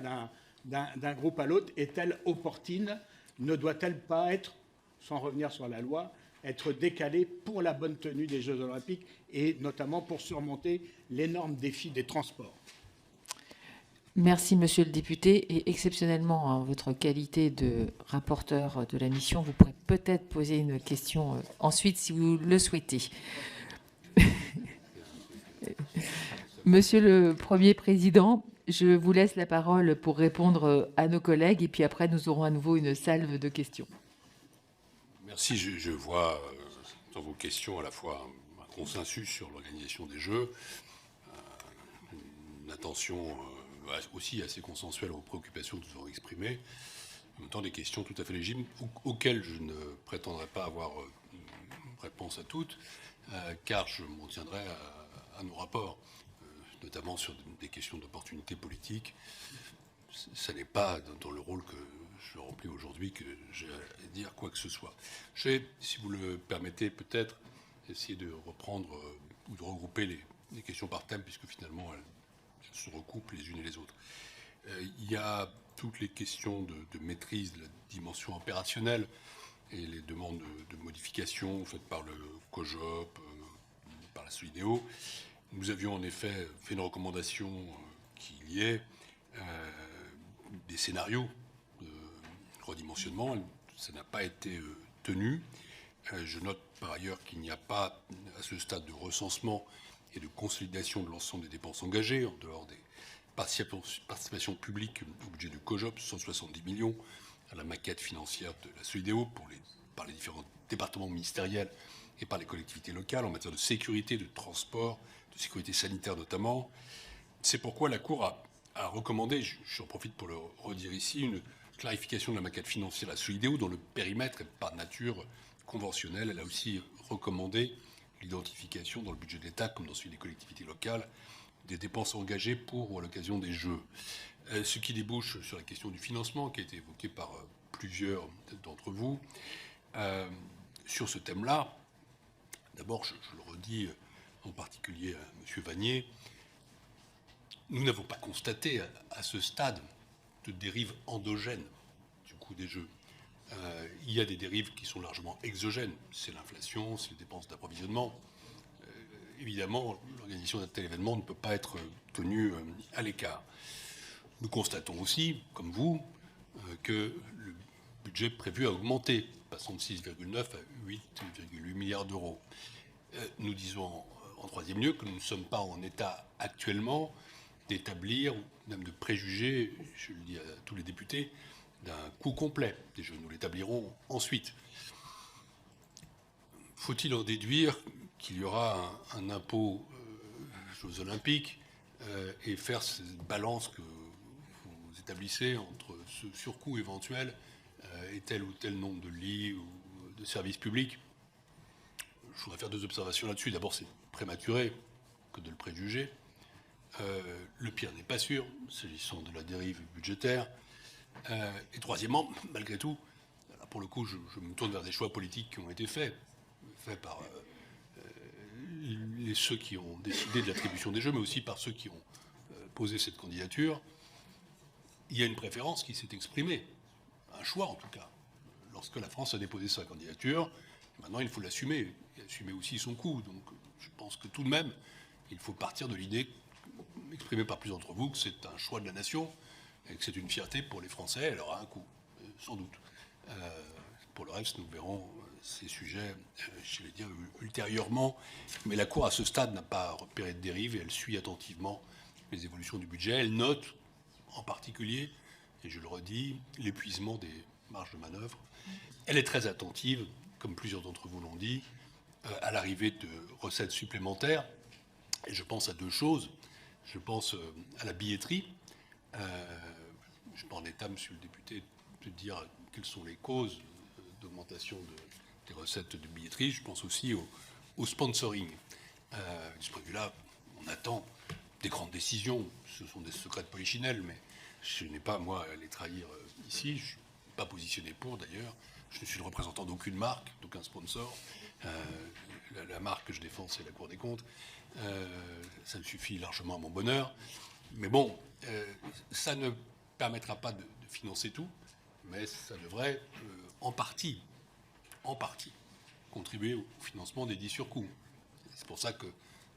d'un groupe à l'autre, est-elle opportune? Ne doit-elle pas être, sans revenir sur la loi, être décalée pour la bonne tenue des Jeux Olympiques et notamment pour surmonter l'énorme défi des transports? Merci, monsieur le député. Et exceptionnellement, en votre qualité de rapporteur de la mission, vous pourrez peut-être poser une question ensuite si vous le souhaitez. Monsieur le Premier Président, je vous laisse la parole pour répondre à nos collègues et puis après, nous aurons à nouveau une salve de questions. Merci. Je vois dans vos questions à la fois un consensus sur l'organisation des Jeux, une attention aussi assez consensuelle aux préoccupations que nous avons exprimées, en même temps des questions tout à fait légitimes auxquelles je ne prétendrai pas avoir réponse à toutes, car je m'en tiendrai à nos rapports, notamment sur des questions d'opportunité politique. Ce n'est pas dans le rôle que je remplis aujourd'hui que j'ai à dire quoi que ce soit. Je vais, si vous le permettez, peut-être essayer de reprendre ou de regrouper les questions par thème, puisque finalement elles se recoupent les unes et les autres. Il y a toutes les questions de maîtrise de la dimension opérationnelle et les demandes de modification faites par le COJOP, par la Solidéo. Nous avions en effet fait une recommandation qu'il y ait des scénarios de redimensionnement. Ça n'a pas été tenu. Je note par ailleurs qu'il n'y a pas à ce stade de recensement et de consolidation de l'ensemble des dépenses engagées, en dehors des participations publiques au budget du COJOP, 170 millions, à la maquette financière de la Solidéo par les différents départements ministériels et par les collectivités locales en matière de sécurité, de transport, de sécurité sanitaire notamment. C'est pourquoi la Cour a recommandé, j'en profite pour le redire ici, une clarification de la maquette financière de la Solidéo dont le périmètre est par nature conventionnel. Elle a aussi recommandé l'identification dans le budget de l'État, comme dans celui des collectivités locales, des dépenses engagées pour ou à l'occasion des Jeux. Ce qui débouche sur la question du financement, qui a été évoquée par plusieurs d'entre vous. Sur ce thème-là, d'abord, je le redis en particulier à M. Vannier, nous n'avons pas constaté à ce stade de dérive endogène du coût des Jeux. Il y a des dérives qui sont largement exogènes. C'est l'inflation, c'est les dépenses d'approvisionnement. Évidemment, l'organisation d'un tel événement ne peut pas être tenue à l'écart. Nous constatons aussi, comme vous, que le budget prévu a augmenté, passant de 6,9 à 8,8 milliards d'euros. Nous disons en troisième lieu que nous ne sommes pas en état actuellement d'établir, même de préjuger, je le dis à tous les députés, d'un coût complet des Jeux. Nous l'établirons ensuite. Faut-il en déduire qu'il y aura un impôt Jeux Olympiques et faire cette balance que vous établissez entre ce surcoût éventuel et tel ou tel nombre de lits ou de services publics? Je voudrais faire deux observations là-dessus. D'abord, c'est prématuré que de le préjuger. Le pire n'est pas sûr, s'agissant de la dérive budgétaire. Et troisièmement, malgré tout, là, pour le coup, je me tourne vers des choix politiques qui ont été faits par ceux qui ont décidé de l'attribution des Jeux, mais aussi par ceux qui ont posé cette candidature. Il y a une préférence qui s'est exprimée, un choix en tout cas, lorsque la France a déposé sa candidature. Maintenant, il faut l'assumer, et assumer aussi son coût. Donc, je pense que tout de même, il faut partir de l'idée exprimée par plusieurs d'entre vous que c'est un choix de la nation et que c'est une fierté pour les Français. Elle aura un coût, sans doute. Pour le reste, nous verrons ces sujets, je vais dire, ultérieurement. Mais la Cour, à ce stade, n'a pas repéré de dérive et elle suit attentivement les évolutions du budget. Elle note en particulier, et je le redis, l'épuisement des marges de manœuvre. Elle est très attentive, comme plusieurs d'entre vous l'ont dit, à l'arrivée de recettes supplémentaires. Et je pense à deux choses. Je pense à la billetterie. Je ne suis pas en état, monsieur le député, de dire quelles sont les causes d'augmentation des recettes de billetterie. Je pense aussi au sponsoring. De ce point de vue-là, on attend des grandes décisions. Ce sont des secrets de polichinelle, mais je n'ai pas, moi, à les trahir ici. Je ne suis pas positionné pour, d'ailleurs. Je ne suis le représentant d'aucune marque, d'aucun sponsor. La marque que je défends, c'est la Cour des comptes. Ça me suffit largement à mon bonheur. Mais bon, ça ne permettra pas de financer tout, mais ça devrait en partie, contribuer au financement des dits surcoûts. C'est pour ça que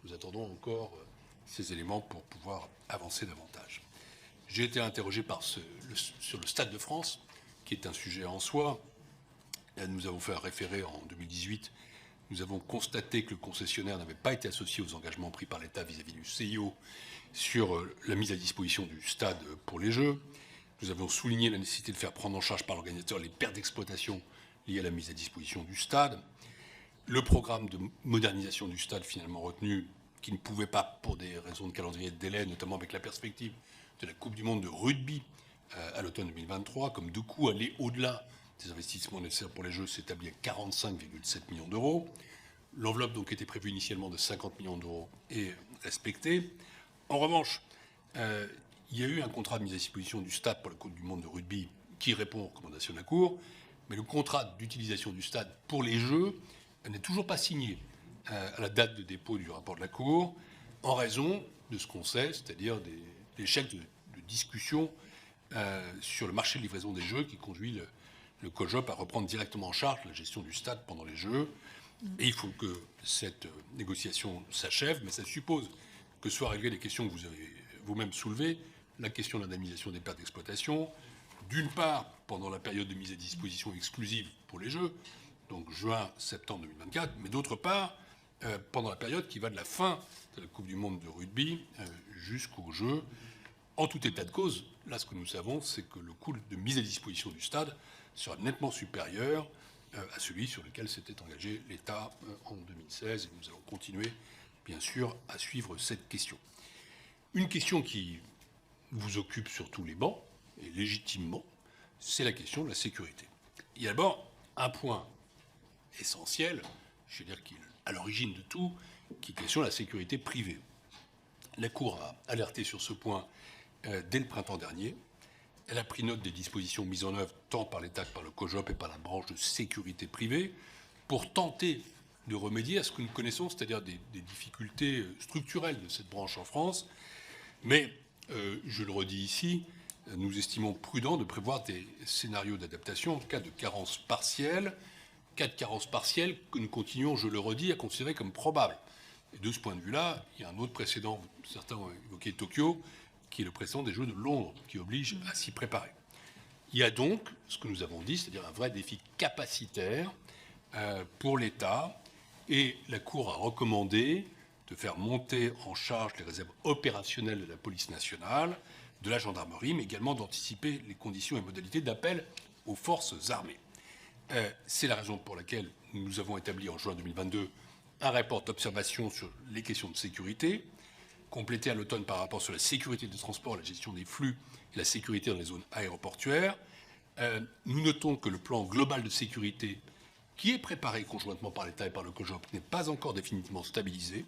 nous attendons encore ces éléments pour pouvoir avancer davantage. J'ai été interrogé sur le Stade de France, qui est un sujet en soi. Nous avons fait un référé en 2018. Nous avons constaté que le concessionnaire n'avait pas été associé aux engagements pris par l'État vis-à-vis du CIO sur la mise à disposition du stade pour les Jeux. Nous avons souligné la nécessité de faire prendre en charge par l'organisateur les pertes d'exploitation liées à la mise à disposition du stade. Le programme de modernisation du stade finalement retenu, qui ne pouvait pas, pour des raisons de calendrier et de délai, notamment avec la perspective de la Coupe du monde de rugby à l'automne 2023, comme deux coûts aller au-delà des investissements nécessaires pour les Jeux, s'établit à 45,7 millions d'euros. L'enveloppe donc était prévue initialement de 50 millions d'euros est respectée. En revanche, il y a eu un contrat de mise à disposition du stade pour la Coupe du monde de rugby qui répond aux recommandations de la Cour, mais le contrat d'utilisation du stade pour les Jeux n'est toujours pas signé à la date de dépôt du rapport de la Cour, en raison de ce qu'on sait, c'est-à-dire des échecs de discussion sur le marché de livraison des Jeux qui conduit le COJOP à reprendre directement en charge la gestion du stade pendant les Jeux. Et il faut que cette négociation s'achève, mais ça suppose que soient réglées les questions que vous avez vous-même soulevées, la question de l'indemnisation des pertes d'exploitation, d'une part pendant la période de mise à disposition exclusive pour les Jeux, donc juin-septembre 2024, mais d'autre part pendant la période qui va de la fin de la Coupe du monde de rugby jusqu'aux Jeux. En tout état de cause, là ce que nous savons, c'est que le coût de mise à disposition du stade sera nettement supérieur à celui sur lequel s'était engagé l'État en 2016. Et nous allons continuer, bien sûr, à suivre cette question. Une question qui vous occupe sur tous les bancs, et légitimement, c'est la question de la sécurité. Il y a d'abord un point essentiel, je veux dire qui est à l'origine de tout, qui est la question de la sécurité privée. La Cour a alerté sur ce point dès le printemps dernier. Elle a pris note des dispositions mises en œuvre tant par l'État que par le COJOP et par la branche de sécurité privée pour tenter de remédier à ce que nous connaissons, c'est-à-dire des difficultés structurelles de cette branche en France. Mais, je le redis ici, nous estimons prudent de prévoir des scénarios d'adaptation en cas de carence partielle, que nous continuons, je le redis, à considérer comme probable. Et de ce point de vue-là, il y a un autre précédent, certains ont évoqué Tokyo, qui est le précédent des Jeux de Londres, qui oblige à s'y préparer. Il y a donc ce que nous avons dit, c'est-à-dire un vrai défi capacitaire pour l'État, et la Cour a recommandé de faire monter en charge les réserves opérationnelles de la police nationale, de la gendarmerie, mais également d'anticiper les conditions et modalités d'appel aux forces armées. C'est la raison pour laquelle nous avons établi en juin 2022 un rapport d'observation sur les questions de sécurité, complété à l'automne par un rapport sur la sécurité des transports, la gestion des flux et la sécurité dans les zones aéroportuaires. Nous notons que le plan global de sécurité, qui est préparé conjointement par l'État et par le COJOP, n'est pas encore définitivement stabilisé,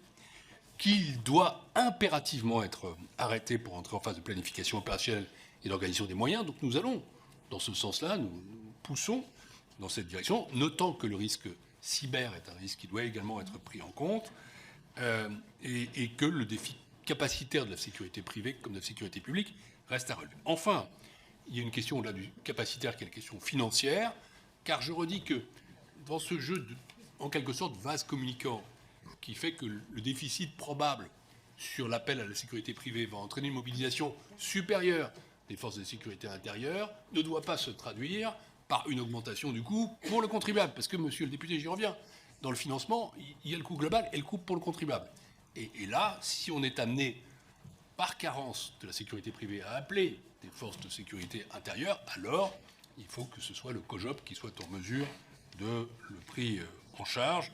qu'il doit impérativement être arrêté pour entrer en phase de planification opérationnelle et d'organisation des moyens. Donc nous allons dans ce sens-là, nous poussons dans cette direction, notant que le risque cyber est un risque qui doit également être pris en compte, et que le défi capacitaire de la sécurité privée comme de la sécurité publique reste à relever. Enfin, il y a une question au-delà du capacitaire qui est la question financière, car je redis que dans ce jeu, en quelque sorte, vase communicant, qui fait que le déficit probable sur l'appel à la sécurité privée va entraîner une mobilisation supérieure des forces de sécurité intérieure, ne doit pas se traduire par une augmentation du coût pour le contribuable. Parce que, monsieur le député, j'y reviens, dans le financement, il y a le coût global et le coût pour le contribuable. Et là, si on est amené, par carence de la sécurité privée, à appeler des forces de sécurité intérieure, alors il faut que ce soit le COJOP qui soit en mesure de le prix en charge.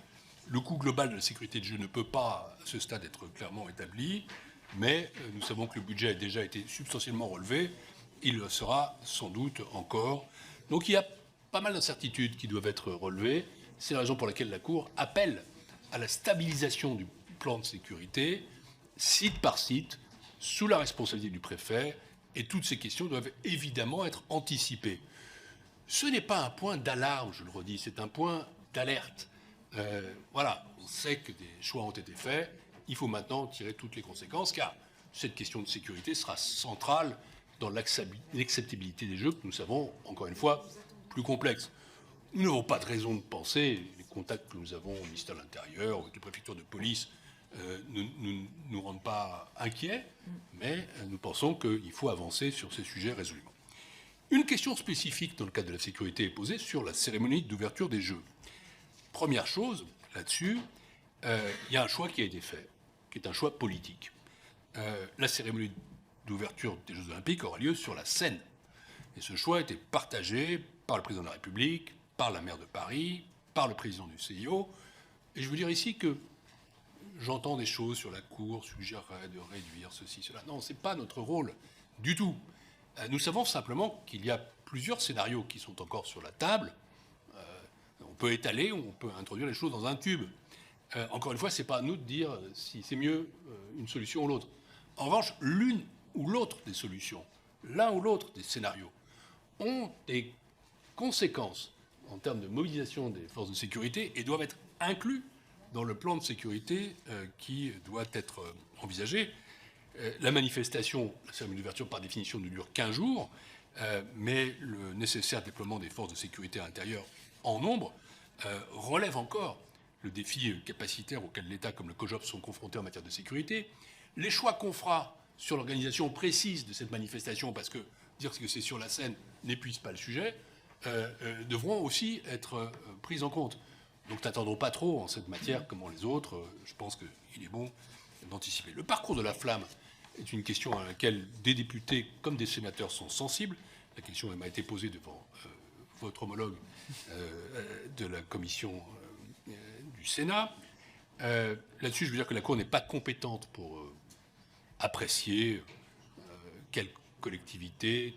Le coût global de la sécurité de jeu ne peut pas, à ce stade, être clairement établi, mais nous savons que le budget a déjà été substantiellement relevé. Il le sera sans doute encore. Donc il y a pas mal d'incertitudes qui doivent être relevées. C'est la raison pour laquelle la Cour appelle à la stabilisation du plan de sécurité, site par site, sous la responsabilité du préfet, et toutes ces questions doivent évidemment être anticipées. Ce n'est pas un point d'alarme, je le redis, c'est un point d'alerte. Voilà, on sait que des choix ont été faits, il faut maintenant tirer toutes les conséquences, car cette question de sécurité sera centrale dans l'acceptabilité des jeux que nous savons, encore une fois, plus complexes. Nous n'avons pas de raison de penser, les contacts que nous avons au ministère de l'Intérieur, avec les préfectures de police, ne nous rendent pas inquiets, mais nous pensons qu'il faut avancer sur ces sujets résolument. Une question spécifique dans le cadre de la sécurité est posée sur la cérémonie d'ouverture des Jeux. Première chose, là-dessus, il y a un choix qui a été fait, qui est un choix politique. La cérémonie d'ouverture des Jeux Olympiques aura lieu sur la Seine. Et ce choix a été partagé par le président de la République, par la maire de Paris, par le président du CIO. Et je veux dire ici que j'entends des choses sur la Cour, suggérerait de réduire ceci, cela. Non, ce n'est pas notre rôle du tout. Nous savons simplement qu'il y a plusieurs scénarios qui sont encore sur la table. On peut étaler, on peut introduire les choses dans un tube. Encore une fois, ce n'est pas à nous de dire si c'est mieux une solution ou l'autre. En revanche, l'une ou l'autre des solutions, l'un ou l'autre des scénarios, ont des conséquences en termes de mobilisation des forces de sécurité et doivent être inclus dans le plan de sécurité qui doit être envisagé. La manifestation, la cérémonie d'ouverture par définition ne dure qu'1 jour, mais le nécessaire déploiement des forces de sécurité intérieure en nombre relève encore le défi capacitaire auquel l'État comme le COJOP sont confrontés en matière de sécurité. Les choix qu'on fera sur l'organisation précise de cette manifestation, parce que dire que c'est sur la scène n'épuise pas le sujet, devront aussi être pris en compte. Donc n'attendons pas trop en cette matière comme en les autres. Je pense qu'il est bon d'anticiper. Le parcours de la flamme est une question à laquelle des députés comme des sénateurs sont sensibles. La question m'a été posée devant votre homologue de la commission du Sénat. Là-dessus, je veux dire que la Cour n'est pas compétente pour apprécier quelles collectivités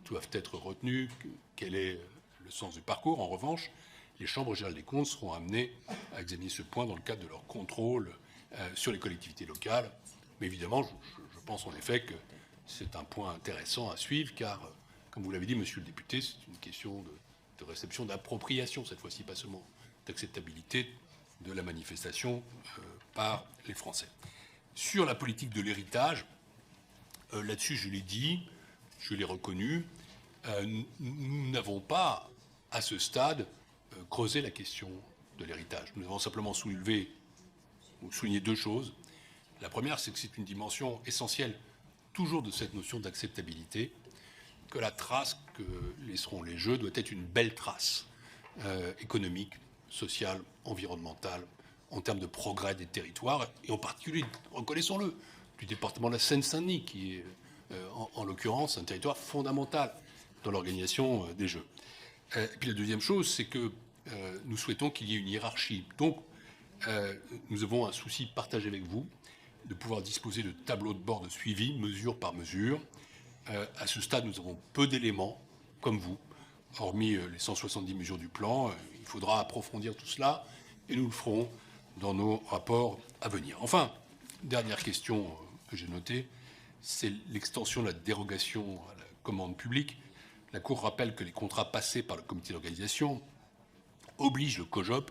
doivent être retenues, quel est le sens du parcours. En revanche, les chambres générales des comptes seront amenées à examiner ce point dans le cadre de leur contrôle sur les collectivités locales. Mais évidemment, je pense en effet que c'est un point intéressant à suivre, car, comme vous l'avez dit, monsieur le député, c'est une question de réception, d'appropriation, cette fois-ci, pas seulement d'acceptabilité de la manifestation par les Français. Sur la politique de l'héritage, là-dessus, je l'ai dit, je l'ai reconnu, nous n'avons pas, à ce stade, creusé la question de l'héritage. Nous avons simplement souligné 2 choses. La première, c'est que c'est une dimension essentielle toujours de cette notion d'acceptabilité, que la trace que laisseront les Jeux doit être une belle trace économique, sociale, environnementale, en termes de progrès des territoires, et en particulier, reconnaissons-le, du département de la Seine-Saint-Denis, qui est en l'occurrence un territoire fondamental dans l'organisation des Jeux. Et puis la deuxième chose, c'est que nous souhaitons qu'il y ait une hiérarchie. Donc, nous avons un souci partagé avec vous de pouvoir disposer de tableaux de bord de suivi, mesure par mesure. À ce stade, nous avons peu d'éléments, comme vous, hormis les 170 mesures du plan. Il faudra approfondir tout cela, et nous le ferons dans nos rapports à venir. Enfin, dernière question que j'ai notée, c'est l'extension de la dérogation à la commande publique. La Cour rappelle que les contrats passés par le comité d'organisation obligent le COJOP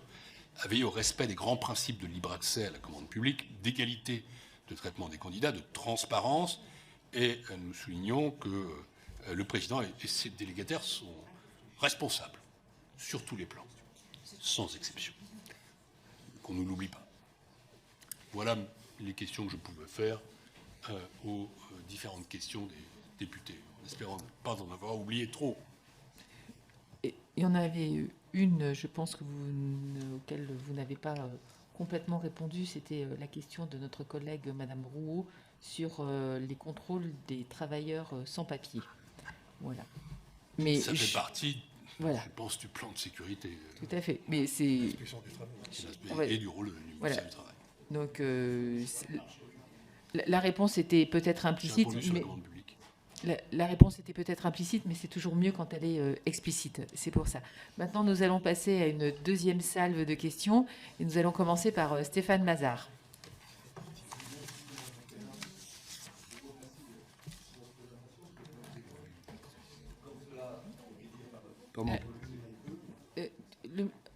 à veiller au respect des grands principes de libre accès à la commande publique, d'égalité de traitement des candidats, de transparence, et nous soulignons que le président et ses délégataires sont responsables sur tous les plans, sans exception. Qu'on ne l'oublie pas. Voilà les questions que je pouvais faire aux différentes questions des députés, en espérant ne pas en avoir oublié trop. y en avait une, je pense, auquel vous n'avez pas complètement répondu. C'était la question de notre collègue Madame Rouault sur les contrôles des travailleurs sans papier. Voilà. Mais ça fait partie, voilà. je pense, du plan de sécurité. Tout à fait. Mais c'est... Et du rôle du ministère du Travail. Donc, la réponse était peut-être implicite. La réponse était peut-être implicite, mais c'est toujours mieux quand elle est explicite. C'est pour ça. Maintenant, nous allons passer à une deuxième salve de questions. Et nous allons commencer par Stéphane Mazard.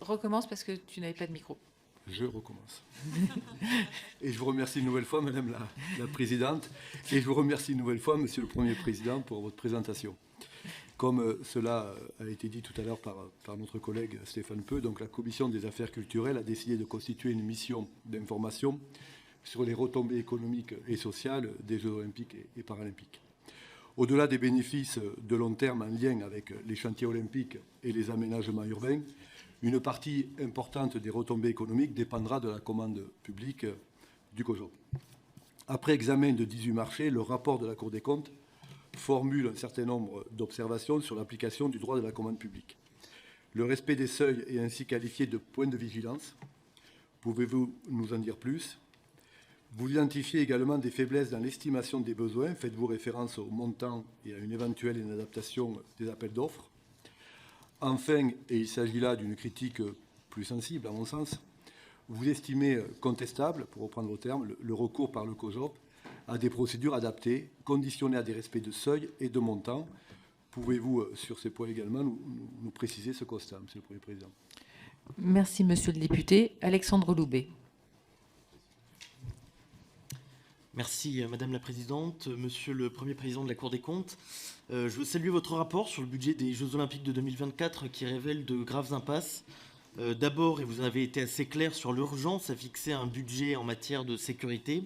Recommence parce que tu n'avais pas de micro. Je recommence. Et je vous remercie une nouvelle fois, Madame la Présidente, et je vous remercie une nouvelle fois, Monsieur le Premier Président, pour votre présentation. Comme cela a été dit tout à l'heure par notre collègue Stéphane Peu, donc la Commission des affaires culturelles a décidé de constituer une mission d'information sur les retombées économiques et sociales des Jeux olympiques et paralympiques. Au-delà des bénéfices de long terme en lien avec les chantiers olympiques et les aménagements urbains, une partie importante des retombées économiques dépendra de la commande publique du COJOP. Après examen de 18 marchés, le rapport de la Cour des comptes formule un certain nombre d'observations sur l'application du droit de la commande publique. Le respect des seuils est ainsi qualifié de point de vigilance. Pouvez-vous nous en dire plus ? Vous identifiez également des faiblesses dans l'estimation des besoins. Faites-vous référence au montant et à une éventuelle inadaptation des appels d'offres ? Enfin, et il s'agit là d'une critique plus sensible à mon sens, vous estimez contestable, pour reprendre vos termes, le recours par le COJOP à des procédures adaptées, conditionnées à des respects de seuil et de montant. Pouvez-vous, sur ces points également, nous préciser ce constat, Monsieur le Premier Président ? Merci, Monsieur le député. Alexandre Loubet. Merci Madame la Présidente, Monsieur le Premier Président de la Cour des comptes. Je veux saluer votre rapport sur le budget des Jeux Olympiques de 2024 qui révèle de graves impasses. D'abord, et vous avez été assez clair sur l'urgence à fixer un budget en matière de sécurité.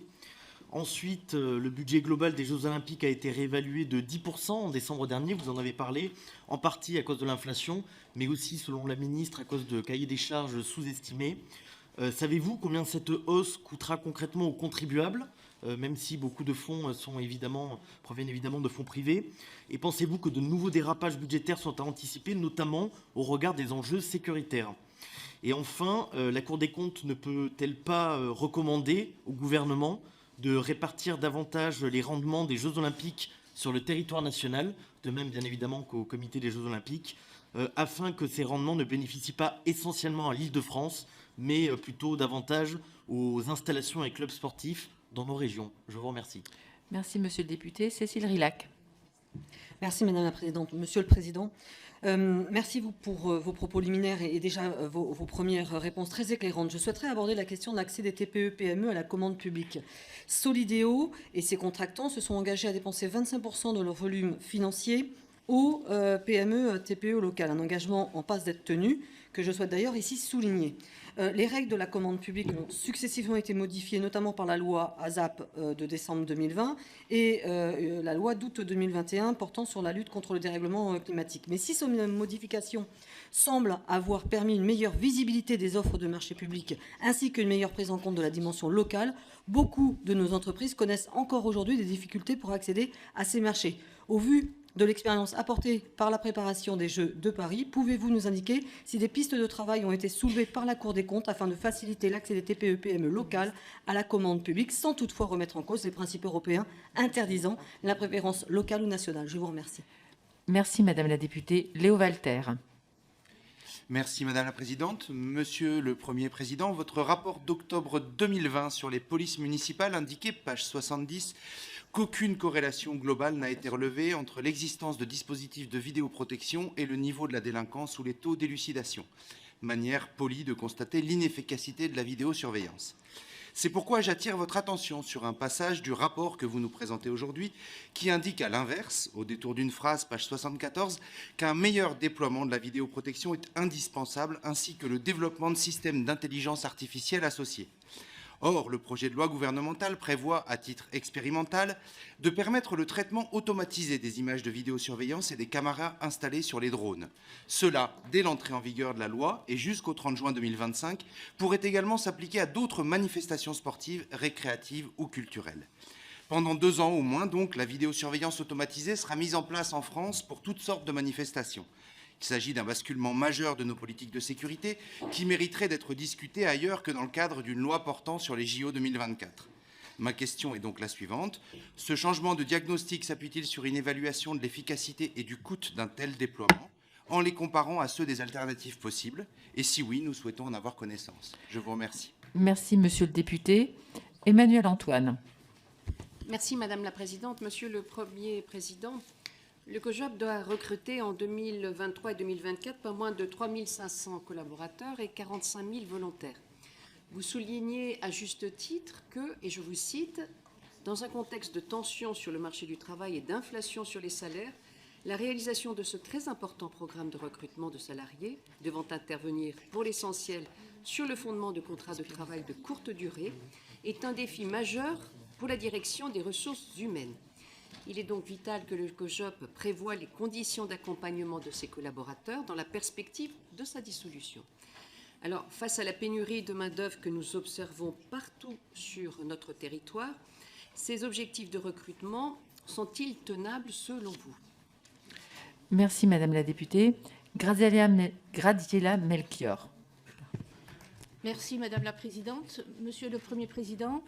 Ensuite, le budget global des Jeux Olympiques a été réévalué de 10% en décembre dernier, vous en avez parlé, en partie à cause de l'inflation, mais aussi, selon la ministre, à cause de cahiers des charges sous-estimés. Savez-vous combien cette hausse coûtera concrètement aux contribuables ? Même si beaucoup de fonds proviennent évidemment de fonds privés. Et pensez-vous que de nouveaux dérapages budgétaires sont à anticiper, notamment au regard des enjeux sécuritaires ? Et enfin, la Cour des comptes ne peut-elle pas recommander au gouvernement de répartir davantage les rendements des Jeux Olympiques sur le territoire national, de même bien évidemment qu'au Comité des Jeux Olympiques, afin que ces rendements ne bénéficient pas essentiellement à l'Île-de-France, mais plutôt davantage aux installations et clubs sportifs dans nos régions. Je vous remercie. Merci, Monsieur le député. Cécile Rilhac. Merci, Madame la Présidente. Monsieur le Président, merci pour vos propos liminaires et déjà vos premières réponses très éclairantes. Je souhaiterais aborder la question de l'accès des TPE-PME à la commande publique. Solidéo et ses contractants se sont engagés à dépenser 25% de leur volume financier aux PME-TPE locales. Un engagement en passe d'être tenu, que je souhaite d'ailleurs ici souligner. Les règles de la commande publique ont successivement été modifiées, notamment par la loi ASAP de décembre 2020 et la loi d'août 2021 portant sur la lutte contre le dérèglement climatique. Mais si ces modifications semblent avoir permis une meilleure visibilité des offres de marché public ainsi qu'une meilleure prise en compte de la dimension locale, beaucoup de nos entreprises connaissent encore aujourd'hui des difficultés pour accéder à ces marchés. Au vu de l'expérience apportée par la préparation des Jeux de Paris, pouvez-vous nous indiquer si des pistes de travail ont été soulevées par la Cour des comptes afin de faciliter l'accès des TPE-PME locales à la commande publique, sans toutefois remettre en cause les principes européens interdisant la préférence locale ou nationale ? Je vous remercie. Merci, Madame la députée. Léo Walter. Merci Madame la Présidente. Monsieur le Premier Président, votre rapport d'octobre 2020 sur les polices municipales indiquait, page 70, qu'aucune corrélation globale n'a été relevée entre l'existence de dispositifs de vidéoprotection et le niveau de la délinquance ou les taux d'élucidation. Manière polie de constater l'inefficacité de la vidéosurveillance. C'est pourquoi j'attire votre attention sur un passage du rapport que vous nous présentez aujourd'hui qui indique à l'inverse, au détour d'une phrase, page 74, qu'un meilleur déploiement de la vidéoprotection est indispensable ainsi que le développement de systèmes d'intelligence artificielle associés. Or, le projet de loi gouvernemental prévoit, à titre expérimental, de permettre le traitement automatisé des images de vidéosurveillance et des caméras installées sur les drones. Cela, dès l'entrée en vigueur de la loi et jusqu'au 30 juin 2025, pourrait également s'appliquer à d'autres manifestations sportives, récréatives ou culturelles. Pendant 2 ans au moins, donc, la vidéosurveillance automatisée sera mise en place en France pour toutes sortes de manifestations. Il s'agit d'un basculement majeur de nos politiques de sécurité qui mériterait d'être discuté ailleurs que dans le cadre d'une loi portant sur les JO 2024. Ma question est donc la suivante. Ce changement de diagnostic s'appuie-t-il sur une évaluation de l'efficacité et du coût d'un tel déploiement en les comparant à ceux des alternatives possibles? Et si oui, nous souhaitons en avoir connaissance. Je vous remercie. Merci, monsieur le député. Emmanuel Antoine. Merci Madame la Présidente. Monsieur le Premier Président, le COJOP doit recruter en 2023 et 2024 pas moins de 3 500 collaborateurs et 45 000 volontaires. Vous soulignez à juste titre que, et je vous cite, « Dans un contexte de tension sur le marché du travail et d'inflation sur les salaires, la réalisation de ce très important programme de recrutement de salariés, devant intervenir pour l'essentiel sur le fondement de contrats de travail de courte durée, est un défi majeur pour la direction des ressources humaines. Il est donc vital que le COJOP prévoie les conditions d'accompagnement de ses collaborateurs dans la perspective de sa dissolution. Alors, face à la pénurie de main-d'œuvre que nous observons partout sur notre territoire, ces objectifs de recrutement sont-ils tenables selon vous? Merci, Madame la députée. Graziella Melchior. Merci Madame la Présidente. Monsieur le Premier Président,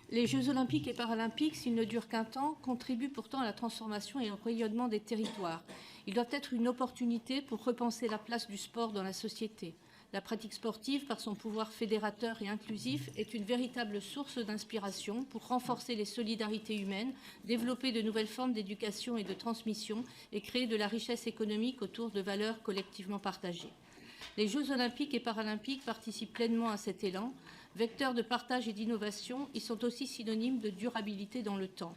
les Jeux olympiques et paralympiques, s'ils ne durent qu'un temps, contribuent pourtant à la transformation et au rayonnement des territoires. Ils doivent être une opportunité pour repenser la place du sport dans la société. La pratique sportive, par son pouvoir fédérateur et inclusif, est une véritable source d'inspiration pour renforcer les solidarités humaines, développer de nouvelles formes d'éducation et de transmission et créer de la richesse économique autour de valeurs collectivement partagées. Les Jeux olympiques et paralympiques participent pleinement à cet élan. Vecteurs de partage et d'innovation, ils sont aussi synonymes de durabilité dans le temps.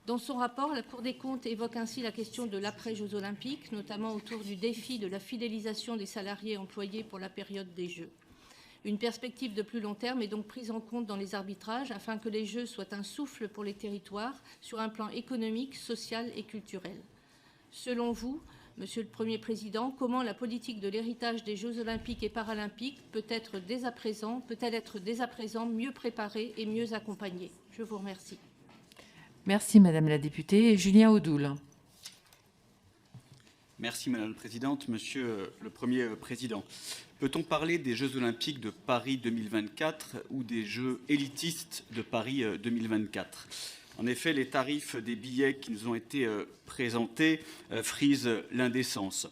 Dans son rapport, la Cour des comptes évoque ainsi la question de l'après-Jeux olympiques, notamment autour du défi de la fidélisation des salariés employés pour la période des Jeux. Une perspective de plus long terme est donc prise en compte dans les arbitrages afin que les Jeux soient un souffle pour les territoires sur un plan économique, social et culturel. Selon vous, Monsieur le Premier Président, comment la politique de l'héritage des Jeux olympiques et paralympiques peut-elle être dès à présent mieux préparée et mieux accompagnée? Je vous remercie. Merci Madame la députée. Julien Audoul. Merci Madame la Présidente. Monsieur le Premier Président, peut-on parler des Jeux olympiques de Paris 2024 ou des Jeux élitistes de Paris 2024 ? En effet, les tarifs des billets qui nous ont été présentés frisent l'indécence.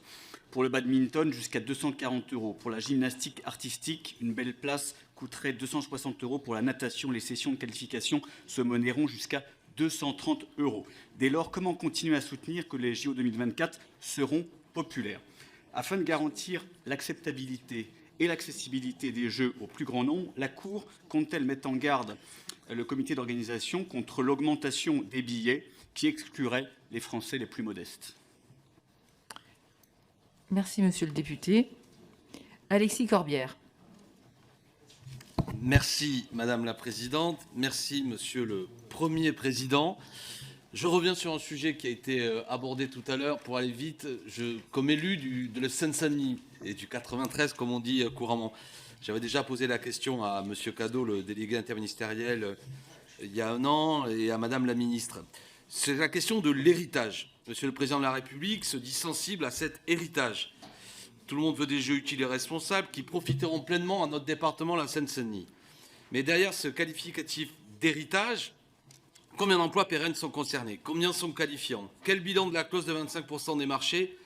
Pour le badminton, jusqu'à 240 €. Pour la gymnastique artistique, une belle place coûterait 260 €. Pour la natation, les sessions de qualification se monnaieront jusqu'à 230 €. Dès lors, comment continuer à soutenir que les JO 2024 seront populaires? Afin de garantir l'acceptabilité et l'accessibilité des Jeux au plus grand nombre, la Cour compte-t-elle mettre en garde le comité d'organisation contre l'augmentation des billets qui exclurait les Français les plus modestes? Merci, Monsieur le député. Alexis Corbière. Merci, Madame la Présidente. Merci, Monsieur le Premier Président. Je reviens sur un sujet qui a été abordé tout à l'heure. Pour aller vite, comme élu de la Seine-Saint-Denis et du 93, comme on dit couramment, j'avais déjà posé la question à Monsieur Cadeau, le délégué interministériel, il y a un an, et à Madame la Ministre. C'est la question de l'héritage. Monsieur le Président de la République se dit sensible à cet héritage. Tout le monde veut des Jeux utiles et responsables qui profiteront pleinement à notre département, la Seine-Saint-Denis. Mais derrière ce qualificatif d'héritage, combien d'emplois pérennes sont concernés? Combien sont qualifiants? Quel bilan de la clause de 25% des marchés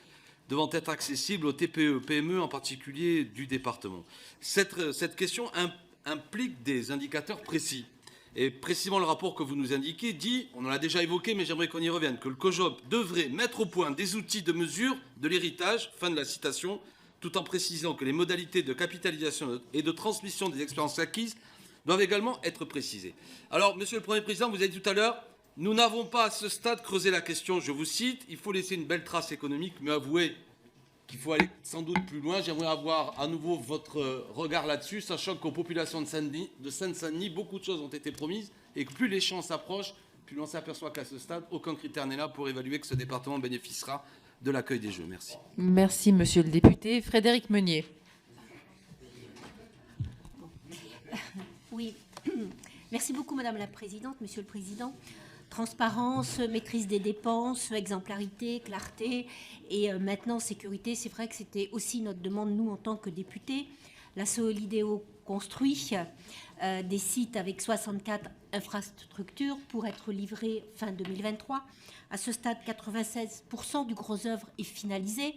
devant être accessible aux TPE, PME en particulier du département? Cette question implique des indicateurs précis. Et précisément le rapport que vous nous indiquez dit, on en a déjà évoqué, mais j'aimerais qu'on y revienne, que le COJOP devrait mettre au point des outils de mesure de l'héritage, fin de la citation, tout en précisant que les modalités de capitalisation et de transmission des expériences acquises doivent également être précisées. Alors, Monsieur le Premier Président, vous avez dit tout à l'heure, nous n'avons pas à ce stade creusé la question, je vous cite, il faut laisser une belle trace économique, mais avouez qu'il faut aller sans doute plus loin. J'aimerais avoir à nouveau votre regard là-dessus, sachant qu'aux populations de Seine-Saint-Denis, beaucoup de choses ont été promises et que plus les champs s'approchent, plus l'on s'aperçoit qu'à ce stade, aucun critère n'est là pour évaluer que ce département bénéficiera de l'accueil des Jeux. Merci. Merci, monsieur le député. Frédéric Meunier. Oui, merci beaucoup Madame la Présidente, Monsieur le Président. Transparence, maîtrise des dépenses, exemplarité, clarté et maintenant sécurité. C'est vrai que c'était aussi notre demande, nous, en tant que députés. La Solideo construit des sites avec 64 infrastructures pour être livrés fin 2023. À ce stade, 96% du gros œuvre est finalisé.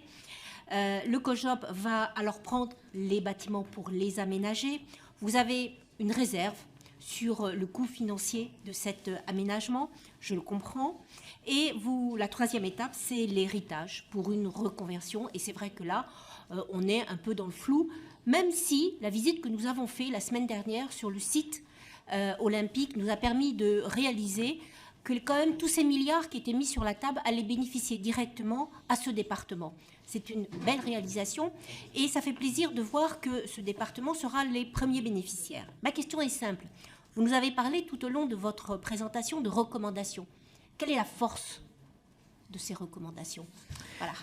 Le COJOP va alors prendre les bâtiments pour les aménager. Vous avez une réserve sur le coût financier de cet aménagement, je le comprends. Et la troisième étape, c'est l'héritage pour une reconversion. Et c'est vrai que là, on est un peu dans le flou, même si la visite que nous avons faite la semaine dernière sur le site olympique nous a permis de réaliser que quand même tous ces milliards qui étaient mis sur la table allaient bénéficier directement à ce département. C'est une belle réalisation et ça fait plaisir de voir que ce département sera les premiers bénéficiaires. Ma question est simple. Vous nous avez parlé tout au long de votre présentation de recommandations. Quelle est la force de ces recommandations? Voilà,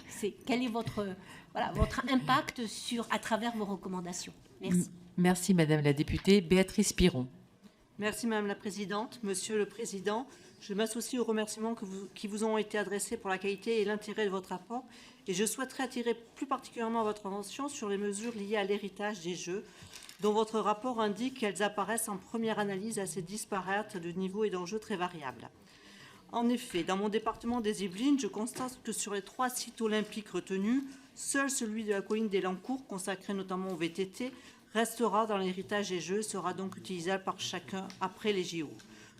quel est votre impact à travers vos recommandations? Merci. Merci, Madame la députée. Béatrice Piron. Merci, Madame la Présidente. Monsieur le Président, je m'associe aux remerciements qui vous ont été adressés pour la qualité et l'intérêt de votre rapport. Et je souhaiterais attirer plus particulièrement votre attention sur les mesures liées à l'héritage des Jeux, dont votre rapport indique qu'elles apparaissent en première analyse assez disparates de niveaux et d'enjeux très variables. En effet, dans mon département des Yvelines, je constate que sur les 3 sites olympiques retenus, seul celui de la colline des Lancours, consacré notamment au VTT, restera dans l'héritage des Jeux et sera donc utilisable par chacun après les JO.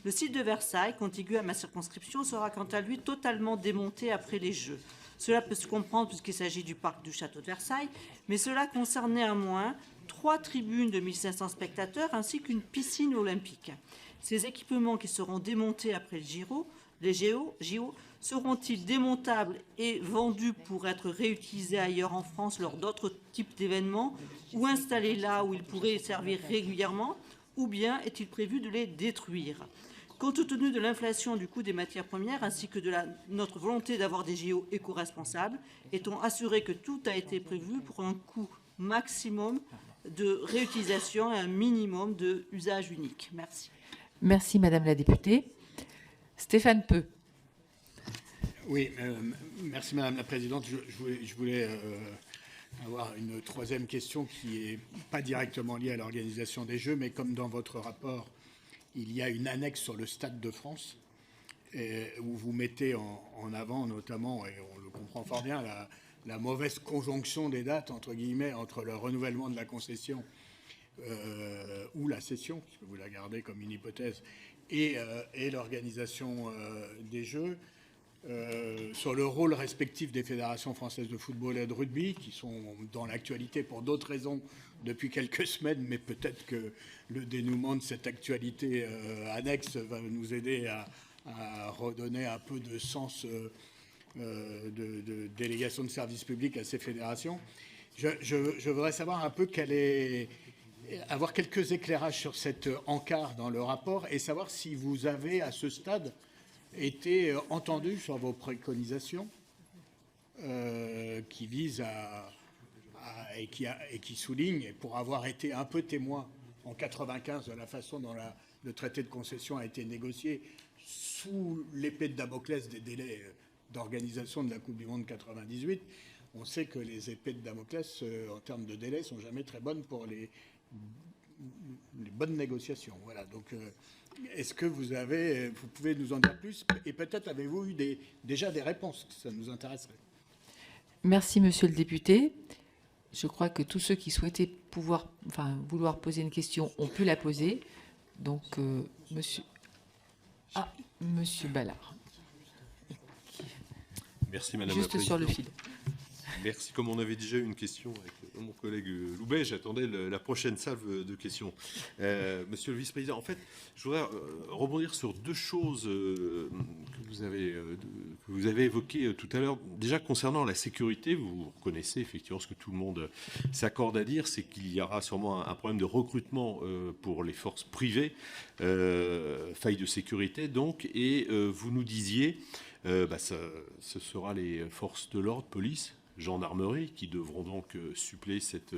Le site de Versailles, contigu à ma circonscription, sera quant à lui totalement démonté après les Jeux. Cela peut se comprendre puisqu'il s'agit du parc du château de Versailles, mais cela concerne néanmoins 3 tribunes de 1500 spectateurs ainsi qu'une piscine olympique. Ces équipements qui seront démontés après les JO seront-ils démontables et vendus pour être réutilisés ailleurs en France lors d'autres types d'événements ou installés là où ils pourraient servir régulièrement, ou bien est-il prévu de les détruire? Compte tenu de l'inflation du coût des matières premières ainsi que de notre volonté d'avoir des JO éco-responsables, est-on assuré que tout a été prévu pour un coût maximum de réutilisation et un minimum d'usage unique? Merci. Merci, Madame la députée. Stéphane Peu. Oui, merci Madame la Présidente. Je voulais avoir une troisième question qui n'est pas directement liée à l'organisation des Jeux, mais comme dans votre rapport, il y a une annexe sur le Stade de France où vous mettez en avant notamment, et on le comprend fort bien, la mauvaise conjonction des dates, entre guillemets, entre le renouvellement de la concession ou la cession, puisque vous la gardez comme une hypothèse, et l'organisation des Jeux. Sur le rôle respectif des fédérations françaises de football et de rugby, qui sont dans l'actualité pour d'autres raisons depuis quelques semaines, mais peut-être que le dénouement de cette actualité annexe va nous aider à redonner un peu de sens de délégation de service public à ces fédérations. Je voudrais savoir un peu avoir quelques éclairages sur cet encart dans le rapport et savoir si vous avez, à ce stade, été entendu sur vos préconisations qui visent et qui soulignent, et pour avoir été un peu témoin en 1995 de la façon dont le traité de concession a été négocié sous l'épée de Damoclès des délais d'organisation de la Coupe du Monde 98, on sait que les épées de Damoclès, en termes de délai, sont jamais très bonnes pour les bonnes négociations. Voilà, donc est-ce que vous pouvez nous en dire plus? Et peut-être avez-vous eu déjà des réponses? Ça nous intéresserait. Merci, monsieur le député. Je crois que tous ceux qui souhaitaient vouloir poser une question ont pu la poser. Donc, monsieur Ballard. Merci, Madame la Présidente. Juste sur le fil. Merci. Comme on avait déjà eu une question avec mon collègue Loubet, j'attendais la prochaine salve de questions. Monsieur le vice-président, en fait, je voudrais rebondir sur deux choses que vous avez évoquées tout à l'heure. Déjà, concernant la sécurité, vous reconnaissez effectivement ce que tout le monde s'accorde à dire, c'est qu'il y aura sûrement un problème de recrutement pour les forces privées, faille de sécurité donc, et vous nous disiez, ce sera les forces de l'ordre, police, gendarmerie, qui devront donc suppléer cette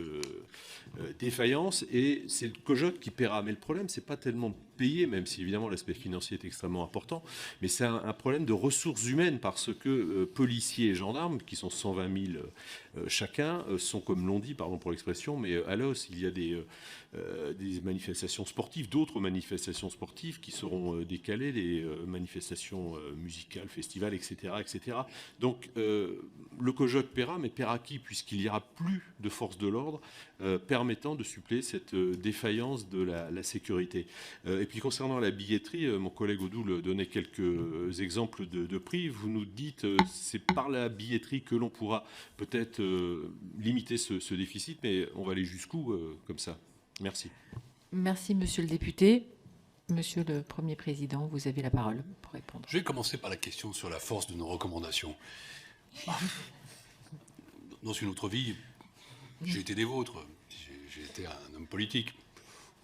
défaillance, et c'est le COJOC qui paiera. Mais le problème, c'est pas tellement payer, même si évidemment l'aspect financier est extrêmement important, mais c'est un problème de ressources humaines, parce que policiers et gendarmes, qui sont 120 000 chacun, sont, comme l'on dit, pardon pour l'expression, mais à l'os, il y a des manifestations sportives, d'autres manifestations sportives qui seront décalées, des manifestations musicales, festivals, etc. etc. Donc le COJOC paiera, mais paiera qui, puisqu'il n'y aura plus de forces de l'ordre permettant de suppléer cette défaillance de la sécurité. Et puis concernant la billetterie, mon collègue Odoul donnait quelques exemples de prix. Vous nous dites c'est par la billetterie que l'on pourra peut-être limiter ce déficit, mais on va aller jusqu'où comme ça? Merci. Merci, monsieur le député. Monsieur le Premier Président, vous avez la parole pour répondre. Je vais commencer par la question sur la force de nos recommandations. Dans une autre vie, j'ai été des vôtres. J'ai été un homme politique.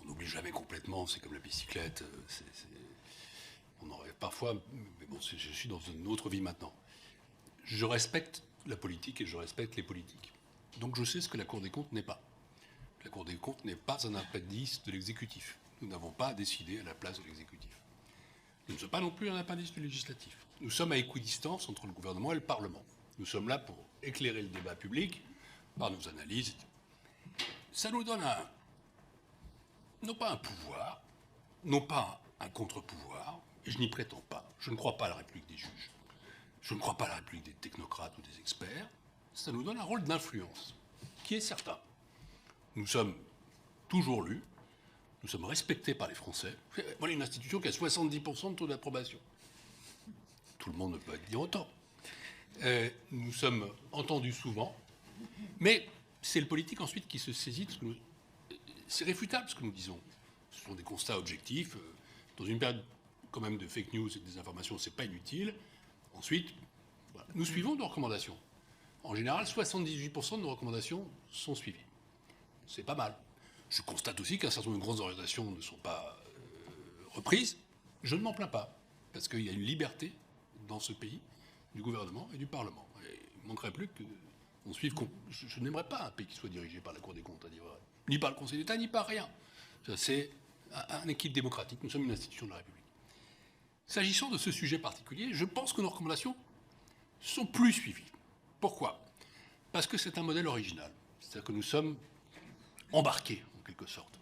On n'oublie jamais complètement, c'est comme la bicyclette. On en rêve parfois, mais bon, je suis dans une autre vie maintenant. Je respecte la politique et je respecte les politiques. Donc je sais ce que la Cour des comptes n'est pas. La Cour des comptes n'est pas un appendice de l'exécutif. Nous n'avons pas à décider à la place de l'exécutif. Nous ne sommes pas non plus un appendice du législatif. Nous sommes à équidistance entre le gouvernement et le Parlement. Nous sommes là pour éclairer le débat public par nos analyses. Ça nous donne non pas un pouvoir, non pas un contre-pouvoir, et je n'y prétends pas. Je ne crois pas à la République des juges. Je ne crois pas à la République des technocrates ou des experts. Ça nous donne un rôle d'influence, qui est certain. Nous sommes toujours lus, nous sommes respectés par les Français. Voilà une institution qui a 70% de taux d'approbation. Tout le monde ne peut pas dire autant. Nous sommes entendus souvent, mais c'est le politique ensuite qui se saisit. C'est réfutable ce que nous disons. Ce sont des constats objectifs. Dans une période quand même de fake news et de désinformation, ce n'est pas inutile. Ensuite, voilà. Nous suivons nos recommandations. En général, 78% de nos recommandations sont suivies. C'est pas mal. Je constate aussi qu'un certain nombre de grandes orientations ne sont pas reprises. Je ne m'en plains pas, parce qu'il y a une liberté dans ce pays, du gouvernement et du Parlement. Et il ne manquerait plus qu'on suive. Je n'aimerais pas un pays qui soit dirigé par la Cour des comptes, à dire vrai. Ni par le Conseil d'État, ni par rien. C'est un équilibre démocratique. Nous sommes une institution de la République. S'agissant de ce sujet particulier, je pense que nos recommandations sont plus suivies. Pourquoi? Parce que c'est un modèle original. C'est-à-dire que nous sommes embarqués, en quelque sorte.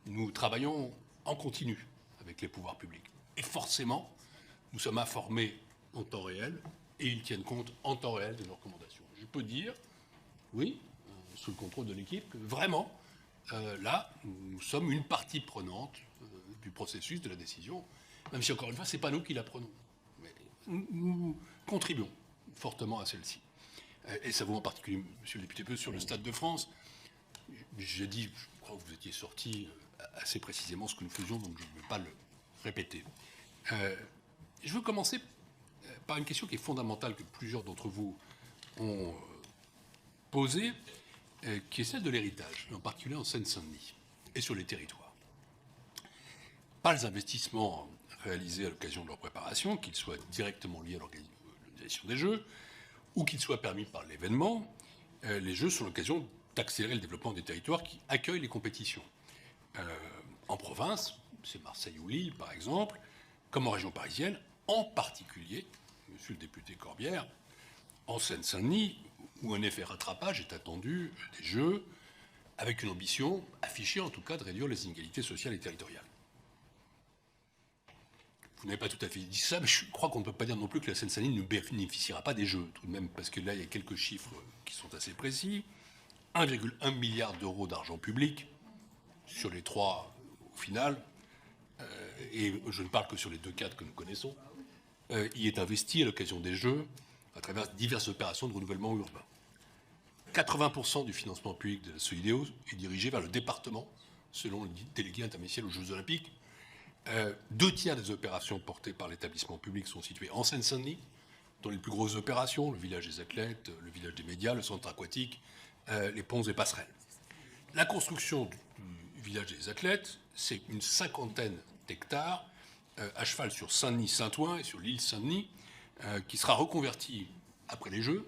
Nous travaillons en continu avec les pouvoirs publics. Et forcément, nous sommes informés en temps réel et ils tiennent compte en temps réel de nos recommandations. Je peux dire, oui, sous le contrôle de l'équipe, que vraiment, là, nous sommes une partie prenante du processus de la décision, même si, encore une fois, ce n'est pas nous qui la prenons. Mais nous contribuons fortement à celle-ci. Et ça vaut en particulier, monsieur le député, sur le Stade de France. J'ai dit, je crois que vous étiez sorti assez précisément ce que nous faisions, donc je ne vais pas le répéter. Je veux commencer par une question qui est fondamentale, que plusieurs d'entre vous ont posée, qui est celle de l'héritage, en particulier en Seine-Saint-Denis et sur les territoires. Pas les investissements réalisés à l'occasion de leur préparation, qu'ils soient directement liés à l'organisation des Jeux, ou qu'ils soient permis par l'événement. Les Jeux sont l'occasion d'accélérer le développement des territoires qui accueillent les compétitions. En province, c'est Marseille ou Lille par exemple, comme en région parisienne, en particulier, monsieur le député Corbière, en Seine-Saint-Denis, où un effet rattrapage est attendu des Jeux, avec une ambition affichée en tout cas de réduire les inégalités sociales et territoriales. Vous n'avez pas tout à fait dit ça, mais je crois qu'on ne peut pas dire non plus que la Seine-Saint-Denis ne bénéficiera pas des Jeux, tout de même, parce que là, il y a quelques chiffres qui sont assez précis. 1,1 milliard d'euros d'argent public sur les trois au final, et je ne parle que sur les 2 cadres que nous connaissons, y est investi à l'occasion des Jeux à travers diverses opérations de renouvellement urbain. 80% du financement public de la Solidéo est dirigé vers le département, selon le délégué interministériel aux Jeux Olympiques. 2 tiers des opérations portées par l'établissement public sont situées en Seine-Saint-Denis, dans les plus grosses opérations, le village des athlètes, le village des médias, le centre aquatique, les ponts et passerelles. La construction du village des athlètes, c'est une 50aine d'hectares à cheval sur Saint-Denis-Saint-Ouen et sur l'île Saint-Denis, qui sera reconvertie après les Jeux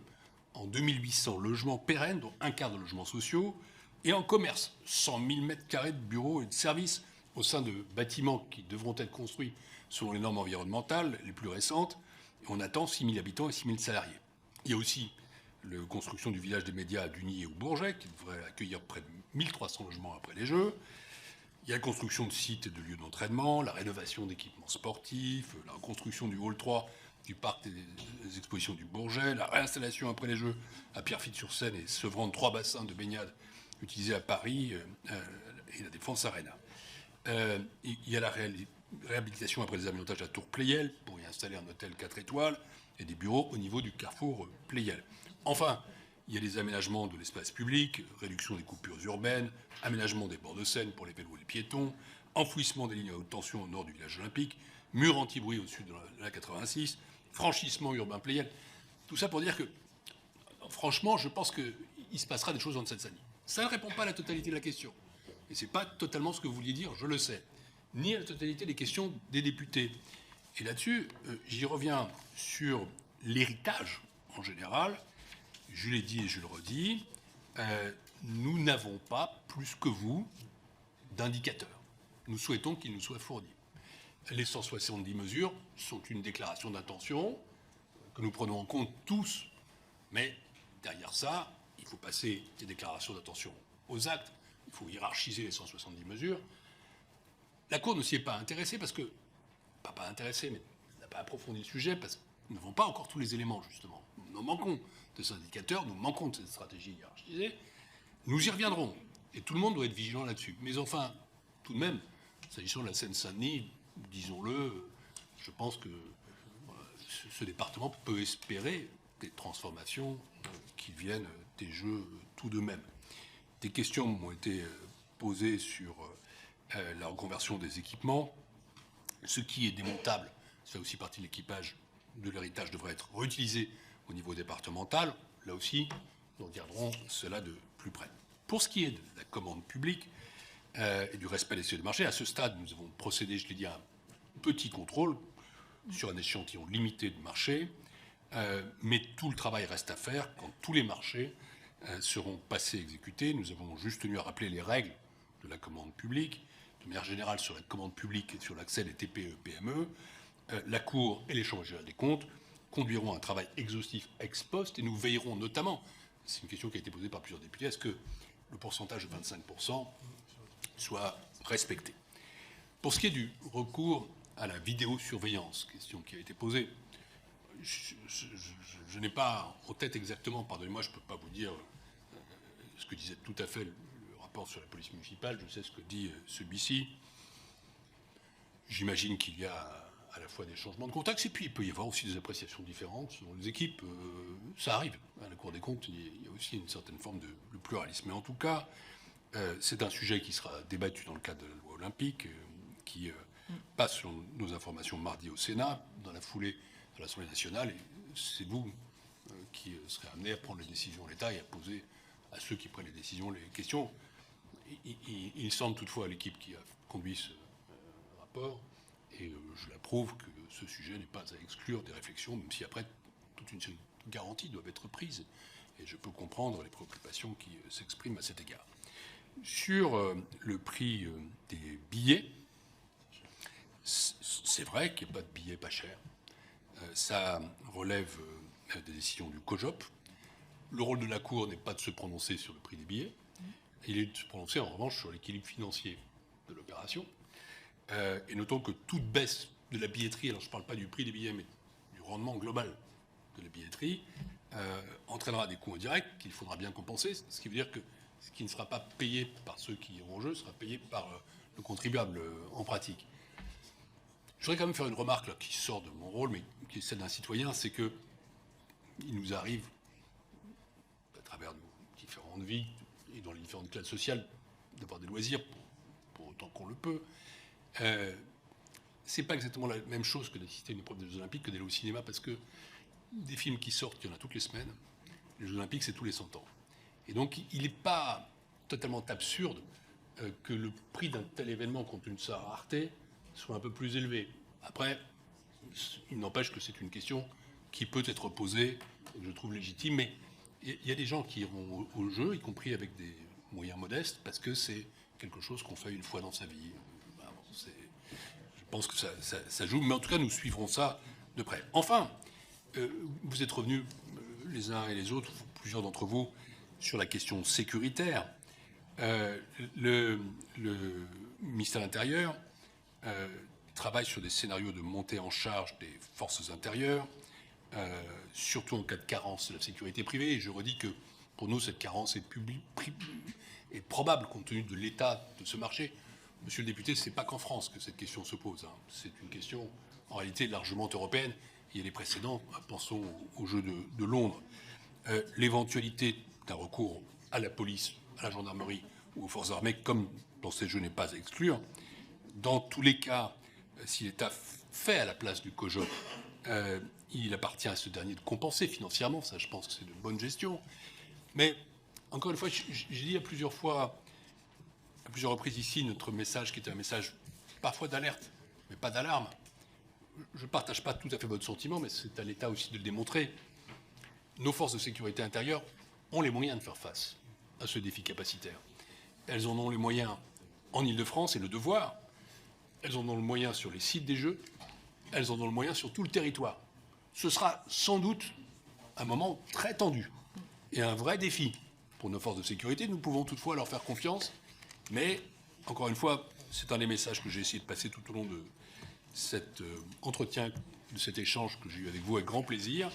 en 2800 logements pérennes, dont 1/4 de logements sociaux, et en commerce, 100 000 m² de bureaux et de services au sein de bâtiments qui devront être construits selon les normes environnementales les plus récentes. Et on attend 6 000 habitants et 6 000 salariés. Il y a aussi la construction du village des médias à Dugny et au Bourget, qui devrait accueillir près de 1300 logements après les Jeux. Il y a la construction de sites et de lieux d'entraînement, la rénovation d'équipements sportifs, la reconstruction du hall 3 du parc des expositions du Bourget, la réinstallation après les Jeux à Pierrefitte-sur-Seine et Sevran de 3 bassins de baignade utilisés à Paris et la Défense Arena. Il y a la réhabilitation après les aménages à Tour-Pleyel pour y installer un hôtel 4 étoiles et des bureaux au niveau du carrefour Pleyel. Enfin, il y a les aménagements de l'espace public, réduction des coupures urbaines, aménagement des bords de Seine pour les vélos et les piétons, enfouissement des lignes à haute tension au nord du village olympique, mur anti-bruit au sud de la 86, franchissement urbain Pleyel. Tout ça pour dire que, franchement, je pense qu'il se passera des choses en Seine-Saint-Denis. Ça ne répond pas à la totalité de la question. Et ce n'est pas totalement ce que vous vouliez dire, je le sais. Ni à la totalité des questions des députés. Et là-dessus, j'y reviens sur l'héritage en général. Je l'ai dit et je le redis, nous n'avons pas, plus que vous, d'indicateurs. Nous souhaitons qu'ils nous soient fournis. Les 170 mesures sont une déclaration d'intention que nous prenons en compte tous, mais derrière ça, il faut passer des déclarations d'intention aux actes, il faut hiérarchiser les 170 mesures. La Cour ne s'y est pas intéressée parce que, pas intéressée, mais n'a pas approfondi le sujet parce que nous n'avons pas encore tous les éléments, justement. Nous manquons de ces indicateurs, nous manquons de cette stratégie hiérarchisée. Nous y reviendrons, et tout le monde doit être vigilant là-dessus. Mais enfin, tout de même, s'agissant de la Seine-Saint-Denis, disons-le, je pense que ce département peut espérer des transformations qui viennent des Jeux tout de même. Des questions m'ont été posées sur la reconversion des équipements. Ce qui est démontable, ça fait aussi partie de l'équipage de l'héritage, devrait être réutilisé au niveau départemental. Là aussi, nous regarderons cela de plus près. Pour ce qui est de la commande publique et du respect des seuils de marché, à ce stade, nous avons procédé, je l'ai dit, à un petit contrôle sur un échantillon limité de marché, mais tout le travail reste à faire quand tous les marchés seront passés exécutés. Nous avons juste tenu à rappeler les règles de la commande publique, de manière générale sur la commande publique et sur l'accès des TPE-PME. La Cour et les chambres régionales des comptes conduiront un travail exhaustif ex post et nous veillerons notamment, c'est une question qui a été posée par plusieurs députés, à ce que le pourcentage de 25% soit respecté. Pour ce qui est du recours à la vidéosurveillance, question qui a été posée, je n'ai pas en tête exactement, pardonnez-moi, je ne peux pas vous dire ce que disait tout à fait le rapport sur la police municipale, je sais ce que dit celui-ci. J'imagine qu'il y a à la fois des changements de contexte et puis il peut y avoir aussi des appréciations différentes selon les équipes. Ça arrive. À la Cour des comptes, il y a aussi une certaine forme de pluralisme. Mais en tout cas, c'est un sujet qui sera débattu dans le cadre de la loi olympique, qui passe, selon nos informations, mardi au Sénat, dans la foulée à l'Assemblée nationale. Et c'est vous qui serez amenés à prendre les décisions de l'État et à poser à ceux qui prennent les décisions les questions. Il semble toutefois à l'équipe qui a conduit ce rapport, et je l'approuve, que ce sujet n'est pas à exclure des réflexions, même si après, toute une série de garanties doivent être prises. Et je peux comprendre les préoccupations qui s'expriment à cet égard. Sur le prix des billets, c'est vrai qu'il n'y a pas de billets pas chers. Ça relève des décisions du COJOP. Le rôle de la Cour n'est pas de se prononcer sur le prix des billets. Il est de se prononcer en revanche sur l'équilibre financier de l'opération. Et notons que toute baisse de la billetterie, alors je ne parle pas du prix des billets, mais du rendement global de la billetterie, entraînera des coûts indirects qu'il faudra bien compenser, ce qui veut dire que ce qui ne sera pas payé par ceux qui iront en jeu sera payé par le contribuable en pratique. Je voudrais quand même faire une remarque là, qui sort de mon rôle, mais qui est celle d'un citoyen, c'est que il nous arrive, à travers nos différentes vies et dans les différentes classes sociales d'avoir des loisirs pour autant qu'on le peut. C'est pas exactement la même chose que d'assister à une épreuve des Jeux Olympiques que d'aller au cinéma, parce que des films qui sortent, il y en a toutes les semaines. Les Jeux Olympiques, c'est tous les 100 ans. Et donc, il n'est pas totalement absurde que le prix d'un tel événement, compte tenu de sa rareté, soit un peu plus élevé. Après, il n'empêche que c'est une question qui peut être posée, et que je trouve légitime, mais il y a des gens qui iront au jeu, y compris avec des moyens modestes, parce que c'est quelque chose qu'on fait une fois dans sa vie. Je pense que ça joue, mais en tout cas, nous suivrons ça de près. Enfin, vous êtes revenus les uns et les autres, plusieurs d'entre vous, sur la question sécuritaire. Le ministère de l'Intérieur travaille sur des scénarios de montée en charge des forces intérieures, surtout en cas de carence de la sécurité privée. Et je redis que pour nous, cette carence est probable compte tenu de l'état de ce marché. Monsieur le député, ce n'est pas qu'en France que cette question se pose. C'est une question, en réalité, largement européenne. Il y a les précédents, pensons aux Jeux de Londres. L'éventualité d'un recours à la police, à la gendarmerie ou aux forces armées, comme dans ces Jeux, n'est pas à exclure. Dans tous les cas, si l'État fait à la place du COJOP, il appartient à ce dernier de compenser financièrement. Ça, je pense que c'est de bonne gestion. Mais, encore une fois, j'ai dit à plusieurs reprises ici, notre message qui était un message parfois d'alerte, mais pas d'alarme. Je ne partage pas tout à fait votre sentiment, mais c'est à l'État aussi de le démontrer. Nos forces de sécurité intérieure ont les moyens de faire face à ce défi capacitaire. Elles en ont les moyens en Île-de-France et le devoir. Elles en ont le moyen sur les sites des Jeux. Elles en ont le moyen sur tout le territoire. Ce sera sans doute un moment très tendu et un vrai défi pour nos forces de sécurité. Nous pouvons toutefois leur faire confiance. Mais, encore une fois, c'est un des messages que j'ai essayé de passer tout au long de cet entretien, de cet échange que j'ai eu avec vous avec grand plaisir,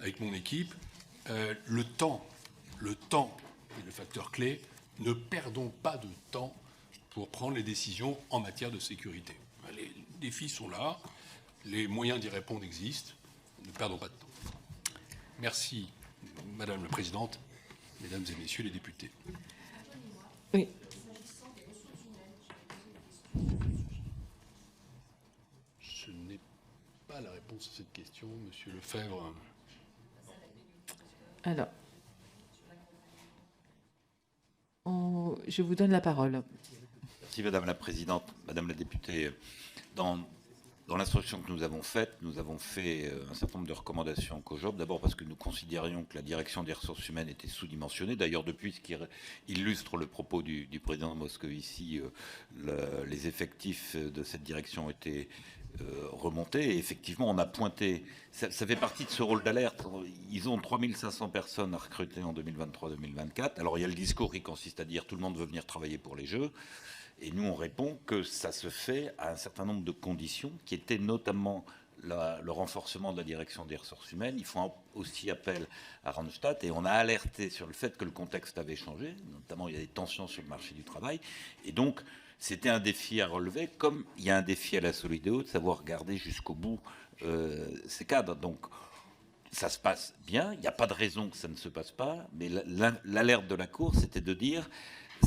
avec mon équipe. Le temps est le facteur clé. Ne perdons pas de temps pour prendre les décisions en matière de sécurité. Les défis sont là, les moyens d'y répondre existent. Ne perdons pas de temps. Merci, Madame la Présidente, Mesdames et Messieurs les députés. Oui. Je n'ai pas la réponse à cette question, Monsieur Lefebvre. Alors, je vous donne la parole. Merci Madame la Présidente. Madame la députée, dans l'instruction que nous avons faite, nous avons fait un certain nombre de recommandations au COJOP. D'abord parce que nous considérions que la direction des ressources humaines était sous-dimensionnée. D'ailleurs, depuis ce qui illustre le propos du président Moscovici, les effectifs de cette direction ont été remontés. Et effectivement, on a pointé... Ça fait partie de ce rôle d'alerte. Ils ont 3500 personnes à recruter en 2023-2024. Alors, il y a le discours qui consiste à dire tout le monde veut venir travailler pour les Jeux. Et nous, on répond que ça se fait à un certain nombre de conditions, qui étaient notamment le renforcement de la direction des ressources humaines. Ils font aussi appel à Randstad, et on a alerté sur le fait que le contexte avait changé, notamment il y a des tensions sur le marché du travail. Et donc, c'était un défi à relever, comme il y a un défi à la Solidéo de savoir garder jusqu'au bout ces cadres. Donc, ça se passe bien, il n'y a pas de raison que ça ne se passe pas, mais l'alerte de la Cour, c'était de dire...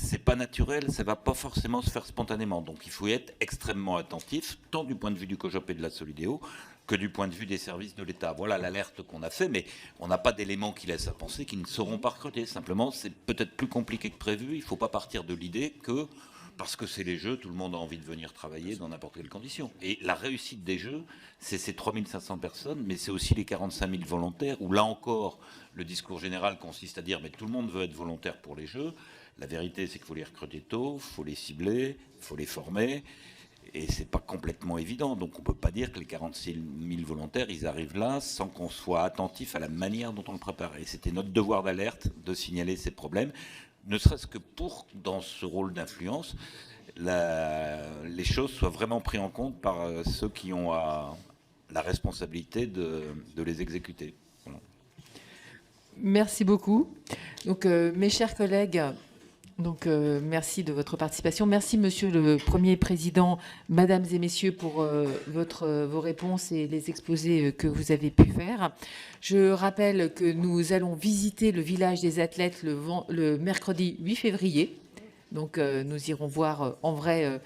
c'est pas naturel, ça va pas forcément se faire spontanément. Donc il faut y être extrêmement attentif, tant du point de vue du COJOP et de la Solidéo, que du point de vue des services de l'État. Voilà l'alerte qu'on a fait, mais on n'a pas d'éléments qui laissent à penser qu'ils ne seront pas recrutés. Simplement, c'est peut-être plus compliqué que prévu. Il ne faut pas partir de l'idée que, parce que c'est les Jeux, tout le monde a envie de venir travailler dans n'importe quelle condition. Et la réussite des Jeux, c'est ces 3500 personnes, mais c'est aussi les 45 000 volontaires, où là encore, le discours général consiste à dire « mais tout le monde veut être volontaire pour les Jeux ». La vérité, c'est qu'il faut les recruter tôt, il faut les cibler, il faut les former, et c'est pas complètement évident. Donc on peut pas dire que les 46 000 volontaires, ils arrivent là sans qu'on soit attentif à la manière dont on le prépare. Et c'était notre devoir d'alerte de signaler ces problèmes, ne serait-ce que pour, dans ce rôle d'influence, les choses soient vraiment prises en compte par ceux qui ont la responsabilité de les exécuter. Voilà. Merci beaucoup. Donc, mes chers collègues, Donc, merci de votre participation. Merci, Monsieur le Premier Président, Mesdames et Messieurs, pour vos réponses et les exposés que vous avez pu faire. Je rappelle que nous allons visiter le village des athlètes le mercredi 8 février. Donc, nous irons voir en vrai...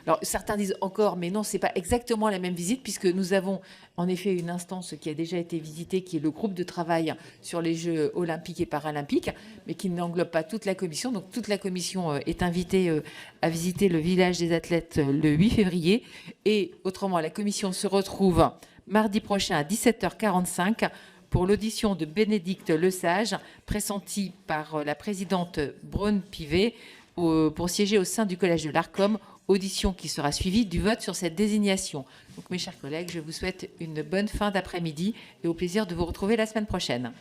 Alors, certains disent encore, mais non, ce n'est pas exactement la même visite, puisque nous avons en effet une instance qui a déjà été visitée, qui est le groupe de travail sur les Jeux olympiques et paralympiques, mais qui n'englobe pas toute la commission. Donc, toute la commission est invitée à visiter le village des athlètes le 8 février. Et autrement, la commission se retrouve mardi prochain à 17h45 pour l'audition de Bénédicte Lesage, pressentie par la présidente Braun-Pivet, pour siéger au sein du collège de l'Arcom, audition qui sera suivie du vote sur cette désignation. Donc mes chers collègues, je vous souhaite une bonne fin d'après-midi et au plaisir de vous retrouver la semaine prochaine.